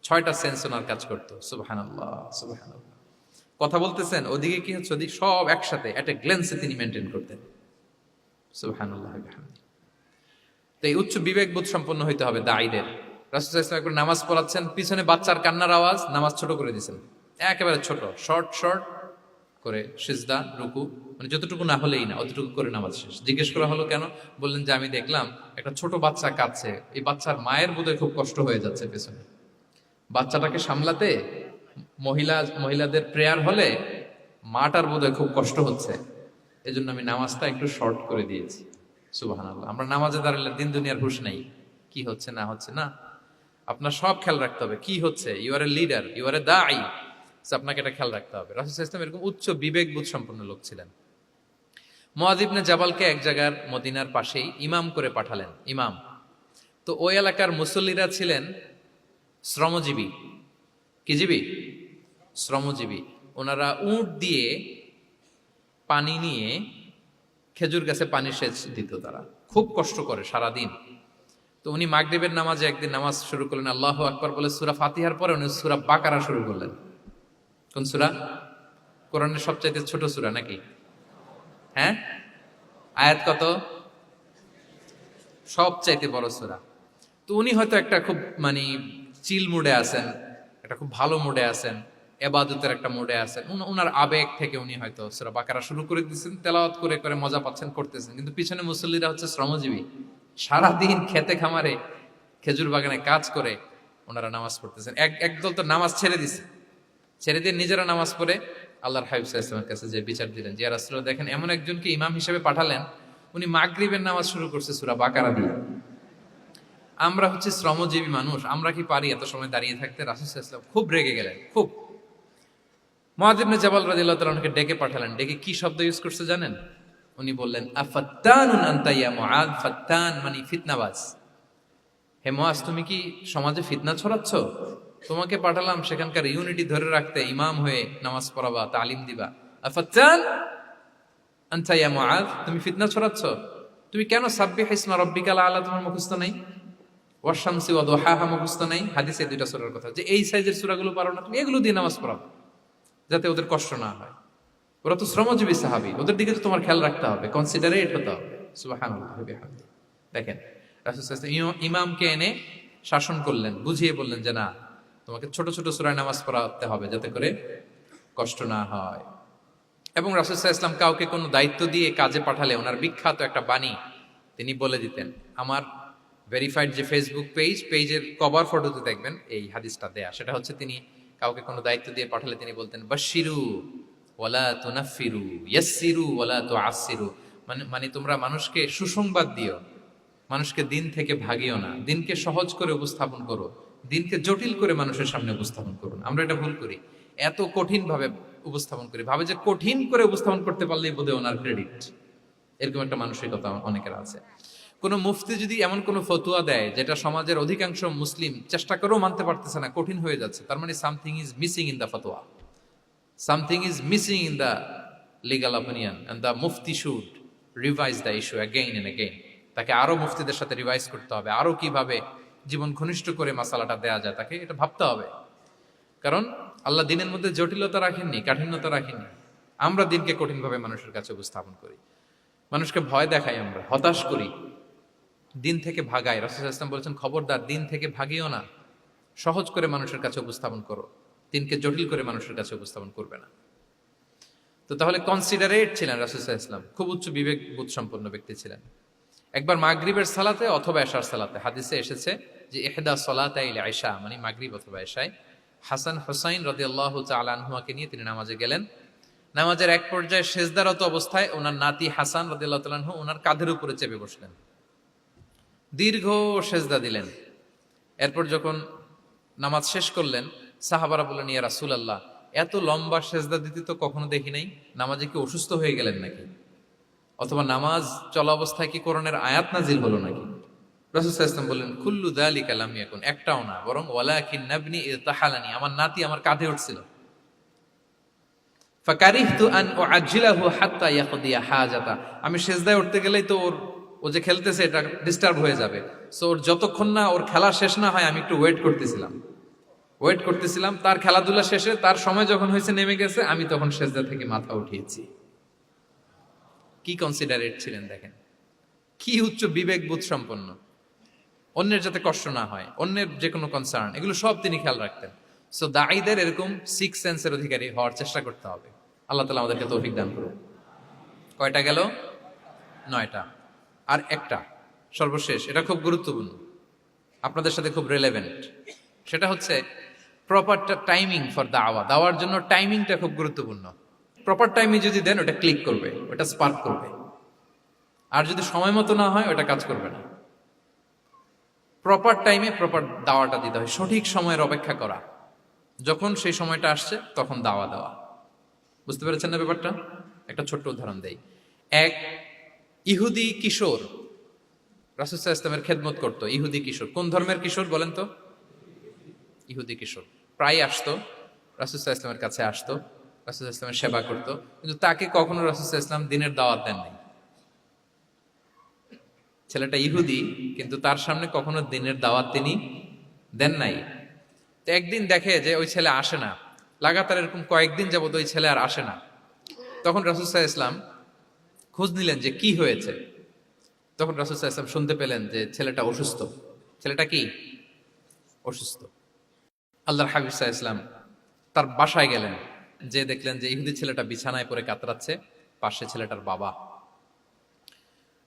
6টা সেন্স ওনার কাজ করতো। সুবহানাল্লাহ, সুবহানাল্লাহ। কথা বলতেছেন, ওদিকে কি হচ্ছে, ওদিকে সব একসাথে এট এ গ্ল্যান্সে তিনি মেনটেন করতেন। সুবহানাল্লাহ বিহামদি। তো এই উচ্চ বিবেকবোধ সম্পন্ন হইতে হবে দায়ীদের। রাসূল সাল্লাল্লাহু আলাইহি ওয়াসাল্লাম একবার নামাজ পড়াচ্ছেন, পিছনে বাচ্চার কান্নার আওয়াজ, নামাজ ছোট করে দিয়েছেন, একেবারে ছোট, শর্ট করে সিজদা, রুকু, মানে যতটুকু না হলেই না, অতটুকু করে নামাজ শেষ। জিজ্ঞেস করা হলো কেন? বললেন যে আমি দেখলাম একটা ছোট বাচ্চা কাঁদছে, এই বাচ্চার মায়ের বোধহয় খুব কষ্ট হয়ে যাচ্ছে পেছনে, বাচ্চাটাকে সামলাতে মহিলাদের প্রেয়ার হলে মাটার বোধহয় খুব কষ্ট হচ্ছে, এজন্য আমি নামাজটা একটু শর্ট করে দিয়েছি। সুবহানাল্লাহ। আমরা নামাজে দাঁড়ালে দিন দুনিয়ার হুঁশ নেই, কি হচ্ছে না হচ্ছে না, আপনার সব খেয়াল রাখতে হবে। কি হচ্ছে, you are a leader, you are a দাঈ, আপনাকে এটা খেয়াল রাখতে হবে। রাসূল সাল্লাল্লাহু আলাইহি ওয়াসাল্লাম এরকম উচ্চ বিবেকবোধ সম্পন্ন লোক ছিলেন। মুআয ইবনে জাবালকে এক জায়গার মদিনার পাশেই ইমাম করে পাঠালেন, ইমাম। তো ওই এলাকার মুসল্লিরা ছিলেন শ্রমজীবী। কি জীবী? শ্রমজীবী। ওনারা উট দিয়ে পানি নিয়ে খেজুর গাছে পানি সেচ দিত, তারা খুব কষ্ট করে সারাদিন। তো উনি মাগরিবের নামাজে একদিন নামাজ শুরু করলেন, আল্লাহু আকবার বলে সূরা ফাতিহার পরে উনি সূরা বাকারা শুরু করলেন। কোন সূরা? কোরআনের সবচাইতে ছোট সূরা নাকি? হ্যাঁ, আয়াত কত? সবচাইতে বড় সূরা। তো উনি হয়তো একটা খুব মানে চিল মুডে আছেন, একটা খুব ভালো মুডে আছেন, এবাদতের একটা মুডে আছেন, উনার আবেগ থেকে উনি হয়তো সূরা বাকারা শুরু করে দিচ্ছেন, তেলাওয়াত করে করে মজা পাচ্ছেন, করতেছেন। কিন্তু পিছনে মুসল্লিরা হচ্ছে শ্রমজীবী, সারাদিন খেতে খামারে খেজুর বাগানে কাজ করে ওনারা নামাজ পড়তেছেন। একদল তো নামাজ ছেড়ে দিছে, ছেড়ে দিয়ে নিজেরা নামাজ পড়ে আল্লাহর হাবিব সাল্লাল্লাহু আলাইহি ওয়াসাল্লামের কাছে যে বিচার দিলেন যে ইয়া রাসূলুল্লাহ, দেখেন এমন একজনকে ইমাম হিসেবে পাঠালেন, উনি মাগরিবের নামাজ শুরু করছে সূরা বাকারা দিয়ে। আমরা হচ্ছে শ্রমজীবী মানুষ, আমরা কি পারি এত সময় দাঁড়িয়ে থাকতে? রাসূল সাল্লাল্লাহু আলাইহি ওয়াসাল্লাম খুব রেগে গেলেন, খুব। মুআয ইবনে জাবাল রাদিয়াল্লাহু তাআলা আনহুকে ডেকে পাঠালেন। ডেকে কি শব্দ ইউজ করছে জানেন? উনি বললেন, আফাত্তানুন আনতা ইয়া মুআয। ফাত্তান মানে ফিতনাবাজ। হে মুআয, তুমি কি সমাজে ফিতনা ছড়াচ্ছ? তোমাকে পাঠালাম সেখানকার ইউনিটি ধরে রাখতে, ইমাম হয়ে নামাজ পড়াবা, তালিম দিবা। আফাত্তান আনতা ইয়া মুআয, তুমি ফিতনা ছড়াচ্ছ? তুমি কেন সাব্বিহ ইসমা রাব্বিকাল আলা তোমার মুখস্থ নাই? ওয়াশ-শামসি ওয়া দুহাহা মুখস্থ নাই? হাদিসে দুইটা সূরার কথা, যে এই সাইজের সূরাগুলো পারো না, তুমি এগুলো দিয়ে নামাজ পড়াও যাতে ওদের কষ্ট না হয়। ওরা তো শ্রমজীবী সাহাবী, ওদের দিকে তো তোমার খেয়াল রাখতে হবে, কনসিডারেট হতে হবে। সুবহানাল্লাহ ওয়া বিহামদিহি। দেখেন রাসূল সাল্লাল্লাহু আলাইহি ওয়াসাল্লাম ইমামকে এনে শাসন করলেন, বুঝিয়ে বললেন যে না, তোমাকে ছোট ছোট সূরায় নামাজ পড়াতে হবে যাতে করে কষ্ট না হয়। এবং রাসূল সাল্লাল্লাহু আলাইহি ওয়াসাল্লাম কাউকে কোনো দায়িত্ব দিয়ে কাজে পাঠালে ওনার বিখ্যাত একটা বাণী তিনি বলে দিতেন। আমার ভেরিফাইড যে ফেসবুক পেজের কভার ফটোতে দেখবেন এই হাদিসটা দেয়া। সেটা হচ্ছে তিনি কাউকে কোনো দায়িত্ব দিয়ে পাঠালে তিনি বলতেন, বাশশিরু ওয়ালা তুনাফফিরু, ইয়াসসিরু ওয়ালা তুআসসিরু। মানে তোমরা মানুষকে সুসংবাদ দিও, মানুষকে দিন থেকে ভাগিও না, দিনকে সহজ করে উপস্থাপন করো, দিনকে জটিল করে মানুষের সামনে উপস্থাপন করুন। আমরা এটা ভুল করি, এত কঠিন ভাবে উপস্থাপন করি, ভাবে যে কঠিন করে উপস্থাপন করতে পারলেই বোধহয় ওনার ক্রেডিট। এরকম একটা মানসিকতা অনেকের আছে। কোনো মুফতি যদি এমন কোনো ফতুয়া দেয় যেটা সমাজের অধিকাংশ মুসলিম চেষ্টা করেও মানতে পারতেছে না, কঠিন হয়ে যাচ্ছে, তার মানে something is missing in the ফতোয়া, something is missing in the legal opinion, and the মুফতি should revise the issue again and again. তাকে আরো মুফতিদের সাথে রিভাইজ করতে হবে, আরো কিভাবে জীবন ঘনিষ্ঠ করে মাসালাটা দেয়া যায়, তাকে এটা ভাবতে হবে। কারণ আল্লাহ দিনের মধ্যে জটিলতা রাখেননি, কাঠিন্যতা রাখেননি। আমরা দিনকে কঠিনভাবে মানুষের কাছে উপস্থাপন করি, মানুষকে ভয় দেখাই, আমরা হতাশ করি, দিন থেকে ভাগাই। রাসূল সাল্লাল্লাহু আলাইহি ওয়াসাল্লাম বলেছেন, খবরদার দিন থেকে ভাগিও না, সহজ করে মানুষের কাছে উপস্থাপন করো, দিনকে জটিল করে মানুষের কাছে উপস্থাপন করবে না। তো তাহলে কনসিডারেট ছিলেন রাসূল সাল্লাল্লাহু আলাইহি ওয়াসাল্লাম, খুব উচ্চ বিবেক বোধ সম্পন্ন ব্যক্তি ছিলেন। একবার মাগরিবের সালাতে অথবা এশার সালাতে হাদিসে এসেছে যে ইহদা সালাতাইল ইশা মানে মাগরিব অথবা এশায় হাসান হুসাইন রাদিয়াল্লাহু তাআলা আনহুমাকে নিয়ে তিনি নামাজে গেলেন। নামাজের এক পর্যায়ে সেজদারত অবস্থায় ওনার নাতি হাসান রাদিয়াল্লাহু তাআলা আনহু ওনার কাঁধের উপরে চেপে বসলেন, দীর্ঘ সেজদা দিলেন। এরপর যখন নামাজ শেষ করলেন, সাহাবারা বললেন, ইয়া রাসূলুল্লাহ, এত লম্বা সেজদা দিতে তো কখনো দেখি নাই, নামাজে কি অসুস্থ হয়ে গেলেন নাকি? অথবা নামাজ চলা অবস্থায় কি কোরআনের আয়াত নাজিল হলো নাকি? রাসূল সাল্লাল্লাহু আলাইহি ওয়াসাল্লাম বললেন, কুল্লু যালিকা লাম ইয়াকুন, একটাও না, বরং ওয়ালাকিন নাবনি ইরতাহালানি, আমার নাতি আমার কাঁধে উঠছিল। ফাকারিহতু আন উআজ্জিলাহু হাত্তা ইয়াকদিয়া হাজাতা, আমি সেজদায় উঠতে গেলেই তো ও যে খেলতেছে এটা ডিস্টার্ব হয়ে যাবে, সো ওর যতক্ষণ না ওর খেলা শেষ না হয় আমি একটু ওয়েট করতেছিলাম। তার খেলাধুলা শেষে তার সময় যখন হয়েছে, নেমে গেছে, আমি তখন সেজদা থেকে মাথা উঠিয়েছি। কি কনসিডারেট ছিলেন দেখেন, কি উচ্চ বিবেক বোধ সম্পন্ন। অন্যের যাতে কষ্ট না হয়, অন্যের যে কোনো কনসার্ন, এগুলো সব তিনি খেয়াল রাখতেন। সো দাঈদের এরকম সিক্স সেন্সের অধিকারী হওয়ার চেষ্টা করতে হবে। আল্লাহ তাআলা আমাদেরকে তৌফিক দান করুন। কয়টা গেল? 9টা। আর একটা সর্বশেষ, এটা খুব গুরুত্বপূর্ণ, আপনাদের সাথে খুব রিলেভেন্ট। সেটা হচ্ছে প্রপার টাইমিং ফর দাওয়া। দাওয়ার জন্য টাইমিংটা খুব গুরুত্বপূর্ণ। প্রপার টাইমে যদি দেন, ওটা ক্লিক করবে, ওটা স্পার্ক করবে। আর যদি সময় মতো না হয়, ওটা কাজ করবে না। প্রপার টাইমে প্রপার দাওয়াটা দিতে হয়, সঠিক সময়ের অপেক্ষা করা, যখন সেই সময়টা আসছে তখন দাওয়া দেওয়া। বুঝতে পেরেছেন না ব্যাপারটা? একটা ছোট্ট উদাহরণ দেই। এক ইহুদি কিশোর রাসূল সাল্লাল্লাহু আলাইহি ওয়াসাল্লামের খেদমত করত। ইহুদি কিশোর, কোন ধর্মের কিশোর বলেন তো? ইহুদি কিশোর। প্রায় আসতো রাসূল সাল্লাল্লাহু আলাইহি ওয়াসাল্লামের কাছে, আসতো রাসূল সাল্লাল্লাহু আলাইহি ওয়াসাল্লামের সেবা করত, কিন্তু তাকে কখনো রাসূল সাল্লাল্লাহু আলাইহি ওয়াসাল্লাম দিনের দাওয়াত দেন নাই। ছেলেটা ইহুদি, কিন্তু তার সামনে কখনো দিনের দাওয়াত তিনি দেন নাই। তো একদিন দেখে যে ওই ছেলে আসে না, লাগাতার এরকম কয়েকদিন যাবত ওই ছেলে আর আসে না। তখন রাসূল সাল্লাল্লাহু আলাইহি ওয়াসাল্লাম খোঁজ নিলেন যে কি হয়েছে। তখন রাসূল সাল্লাল্লাহু আলাইহি ওয়াসাল্লাম শুনতে পেলেন যে ছেলেটা অসুস্থ। ছেলেটা কি অসুস্থ? আল্লাহর হাবিব সাল্লাল্লাহু আলাইহি ওয়াসাল্লাম তার বাসায় গেলেন, যে দেখলেন যে ইহুদি ছেলেটা বিছানায় পড়ে কাতরাচ্ছে, পাশে ছেলেটার বাবা।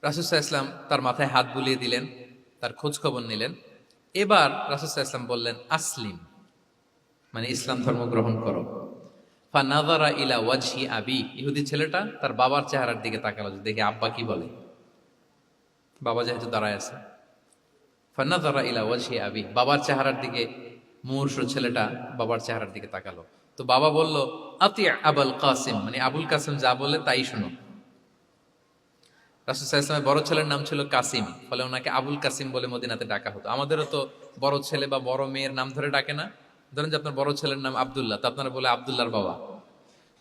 রাসূল সাল্লাল্লাহু আলাইহি ওয়াসাল্লাম তার মাথায় হাত বুলিয়ে দিলেন, তার খোঁজ খবর নিলেন। এবার রাসূল সাল্লাল্লাহু আলাইহি ওয়াসাল্লাম বললেন, আসলিম, মানে ইসলাম ধর্ম গ্রহণ করো। ফানাযারা ইলা ওয়াজহি আবি, ইহুদি ছেলেটা তার বাবার চেহারার দিকে তাকালো যে দেখে আব্বা কি বলে। বাবা যেহেতু দাঁড়ায় আছে, ফানাযারা ইলা ওয়াজহি আবি, বাবার চেহারার দিকে মুমূর্ষ ছেলেটা বাবার চেহারার দিকে তাকালো। তো বাবা বলল, আতি আবুল কাসিম, মানে আবুল কাসিম যা বলে তাই শোনো। রাসূল সাল্লাল্লাহু আলাইহি ওয়াসাল্লামের বড় ছেলের নাম ছিল কাসিম, ফলে ওনাকে আবুল কাসিম বলে মদিনাতে ডাকা হতো। আমাদেরও তো বড় ছেলে বা বড় মেয়ের নাম ধরে ডাকে না? ধরেন যে আপনার বড় ছেলের নাম আব্দুল্লাহ, তা আপনারা বলে আব্দুল্লাহর বাবা।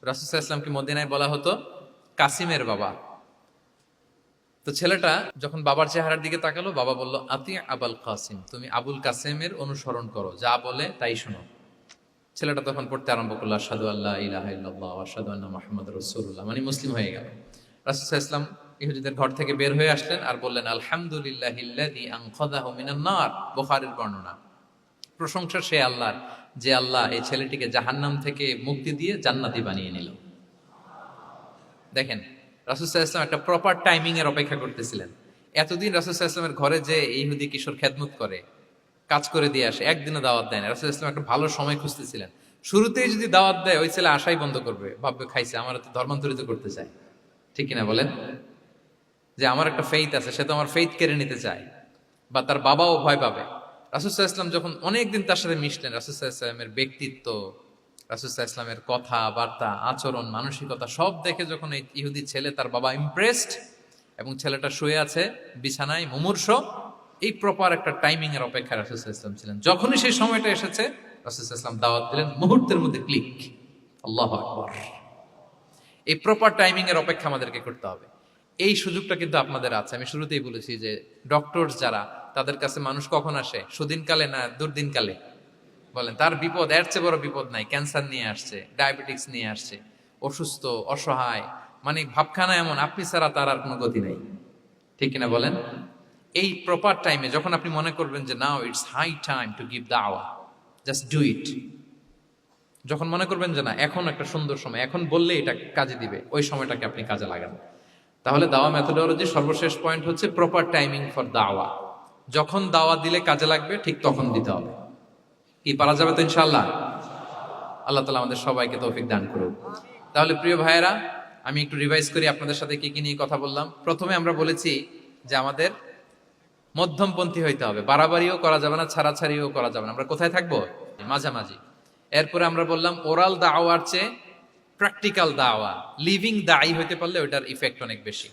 রাসূল সাল্লাল্লাহু আলাইহি ওয়াসাল্লামকে মদিনায় বলা হতো কাসিমের বাবা। তো ছেলেটা যখন বাবার চেহারার দিকে তাকালো, বাবা বলল, আতি আবুল কাসিম, তুমি আবুল কাসিমের অনুসরণ করো, যা বলে তাই শোনো। ছেলেটা তখন পড়তে আরম্ভ করলো, আশহাদু আল্লা ইলাহা ইল্লাল্লাহ ওয়া আশহাদু আন্না মুহাম্মাদুর রাসূলুল্লাহ, মানে মুসলিম হয়ে গেল। রাসূল সাল্লাল্লাহু আলাইহি ওয়াসাল্লাম ইহুদিদের ঘর থেকে বের হয়ে আসলেন আর বললেন, আলহামদুলিল্লাহিল্লাযী আনকাযাহু মিনান নার, বুখারীর বর্ণনা। প্রশংসা সে আল্লাহর, যে আল্লাহ এই ছেলেটিকে জাহান্নাম থেকে মুক্তি দিয়ে জান্নাতি বানিয়ে নিল। দেখেন, রাসূল সাল্লাল্লাহু আলাইহি ওয়াসাল্লাম একটা প্রপার টাইমিং এর অপেক্ষা করতেছিলেন। এতদিন রাসূল সাল্লাল্লাহু আলাইহি ওয়াসাল্লামের ঘরে যে ইহুদি কিশোর খেদমত করে, কাজ করে দিয়ে আসে, একদিনও দাওয়াত দেয় না। রাসূল সাল্লাল্লাহু আলাইহি ওয়াসাল্লাম একটা ভালো সময় খুঁজতেছিলেন। শুরুতেই যদি দাওয়াত দেয়, ওই ছেলে আশাই বন্ধ করবে, ভাববে খাইছে, আমার তো ধর্মান্তরিত করতে চায়। ঠিক কিনা বলেন? যে আমার একটা ফেইথ আছে, সে তো আমার ফেইথ কেড়ে নিতে চায়, বা তার বাবাও ভয় পাবে। রাসূল সাল্লাল্লাহু আলাইহি ওয়াসাল্লাম যখন অনেকদিন তার সাথে মিশলেন, রাসূল সাল্লাল্লাহু আলাইহি ওয়াসাল্লামের ব্যক্তিত্ব, রাসূল সাল্লাল্লাহু আলাইহি ওয়াসাল্লামের কথা বার্তা, আচরণ, মানসিকতা সব দেখে যখন এই ইহুদি ছেলে, তার বাবা ইমপ্রেসড, এবং ছেলেটা শুয়ে আছে বিছানায় মুমূর্ষ, এই প্রপার একটা টাইমিং এর অপেক্ষায় রাসূল সাল্লাল্লাহু আলাইহি ওয়াসাল্লাম ছিলেন। যখনই সেই সময়টা এসেছে, রাসূল সাল্লাল্লাহু আলাইহি ওয়াসাল্লাম দাওয়াত দিলেন, মুহূর্তের মধ্যে ক্লিক। আল্লাহু আকবার। এই প্রপার টাইমিং এর অপেক্ষা আমাদেরকে করতে হবে। এই সুযোগটা কিন্তু আপনাদের আছে। আমি শুরুতেই বলেছি যে ডক্টর যারা, তাদের কাছে মানুষ কখন আসে? সুদিনকালে না দুর্দিনকালে? বলেন, তার বিপদ এর চেয়ে বড় বিপদ নাই। ক্যান্সার নিয়ে আসছে, ডায়াবেটিক্স নিয়ে আসছে, অসুস্থ, অসহায়, মানে ভাবখানা এমন, আপনি ছাড়া তার আর কোনো গতি নাই। ঠিক কিনা বলেন? এই প্রপার টাইমে যখন আপনি মনে করবেন যে now it's high time to give দাওয়া, জাস্ট ডু ইট। যখন মনে করবেন যে না, এখন একটা সুন্দর সময়, এখন বললে এটা কাজে দিবে, ওই সময়টাকে আপনি কাজে লাগান। তাহলে দাওয়া মেথোডোলজি সর্বশেষ পয়েন্ট হচ্ছে প্রপার টাইমিং ফর দাওয়া। যখন দাওয়া দিলে কাজে লাগবে, ঠিক তখন দিতে হবে। কি পারা যাবে তো ইনশাআল্লাহ? আল্লাহ তাআলা আমাদের সবাইকে তৌফিক দান করুন। তাহলে প্রিয় ভাইয়েরা, আমি একটু রিভাইজ করি আপনাদের সাথে কি কি নিয়ে কথা বললাম। প্রথমে আমরা বলেছি যে আমাদের মধ্যমপন্থী হইতে হবে, বাড়াবাড়িও করা যাবে না, ছাড়াছাড়িও করা যাবে না। আমরা কোথায় থাকবো? মাঝামাঝি। এরপরে আমরা বললাম ওরাল দাওয়ার চেয়ে প্র্যাকটিক্যাল দাওয়া, লিভিং দায়ী হইতে পারলে ওইটার ইফেক্ট অনেক বেশি।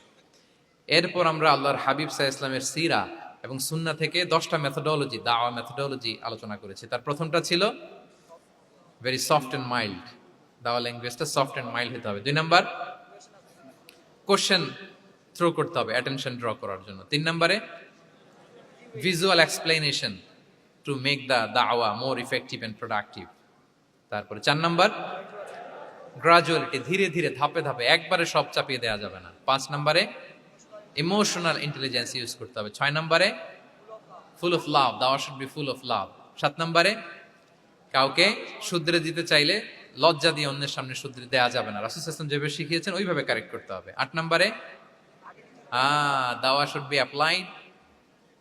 এরপর আমরা আল্লাহর হাবিব সাল্লাল্লাহু আলাইহি ওয়াসাল্লামের সিরা এবং সুন্নাহ থেকে 10টা মেথোডোলজি, দাওয়া মেথোডোলজি আলোচনা করেছি। তার প্রথমটা ছিল ভেরি সফট এন্ড মাইল্ড, দাওয়া ল্যাঙ্গুয়েজটা সফট এন্ড মাইল্ড হতে হবে। 2 নাম্বার, কোশ্চেন থ্রো করতে হবে অ্যাটেনশন ড্র করার জন্য। 3 নম্বরে, visual explanation to make the দাওয়া মোর ইফেক্টিভ এন্ড প্রোডাক্টিভ। তারপরে 4 নাম্বার, গ্রাজুয়ালিটি, ধীরে ধীরে, ধাপে ধাপে, একবারে সব চাপিয়ে দেওয়া যাবে না। 5 নম্বরে, ইমোশনাল ইন্টেলিজেন্স ইউজ করতে হবে। 6 নম্বরে, ফুল অফ লাভ, দাওয়া should be full of love. 7 নম্বরে, কাউকে শুধরে দিতে চাইলে লজ্জা দিয়ে অন্যের সামনে শুধরে দেওয়া যাবে না, রাসূল সাল্লাল্লাহু আলাইহি ওয়াসাল্লাম যেভাবে শিখিয়েছেন ওইভাবে কারেক্ট করতে হবে। 8 নম্বরে, দাওয়া should be applied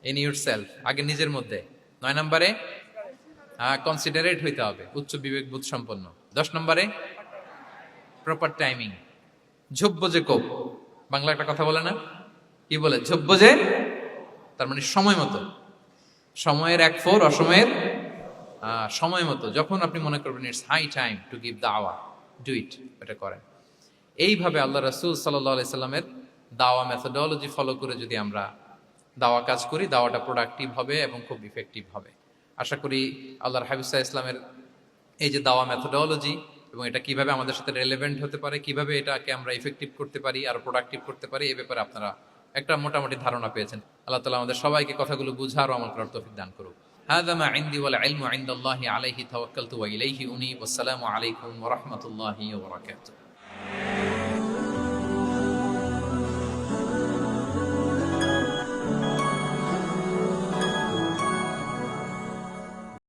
in yourself, আগে নিজের মধ্যে। 9 নম্বরে, কনসিডারেট হইতে হবে, উচ্চ বিবেক বোধ সম্পন্ন। 10 নম্বরে, প্রপার টাইমিং, ঝোপ যে কোপ, বাংলা একটা কথা বলে না, কি বলে? ঝোপ যে, তার মানে সময় মতো, সময়ের 1/4, অসময়ের সময় মতো। যখন আপনি মনে করবেন it's high time to give দাওয়া, ডু ইট, এটা করেন। এইভাবে আল্লাহ রাসূল সাল্লাল্লাহু আলাইহি সাল্লামের দাওয়া মেথোডোলজি ফলো করে যদি আমরা দাওয়া কাজ করি, দাওয়াটা প্রোডাক্টিভ হবে এবং খুব ইফেক্টিভ হবে। আশা করি আল্লাহর হাবিব সাল্লাল্লাহু আলাইহি ইসলামের এই যে দাওয়া মেথোডোলজি, এবং এটা কিভাবে আমাদের সাথে রেলেভেন্ট হতে পারে, কিভাবে এটাকে আমরা ইফেক্টিভ করতে পারি আর প্রোডাক্টিভ করতে পারি, এই ব্যাপারে আপনারা একটা মোটামুটি ধারণা পেয়েছেন। আল্লাহ তাআলা আমাদের সবাইকে কথাগুলো বুঝার ও আমল করার তৌফিক দান করুন। হাযা মা ইনদি ওয়াল ইলমু ইনদাল্লাহি আলাইহি তাওয়াক্কালতু ওয়া ইলাইহি উনীব। আসসালামু আলাইকুম ওয়া রাহমাতুল্লাহি ওয়া বারাকাতুহু।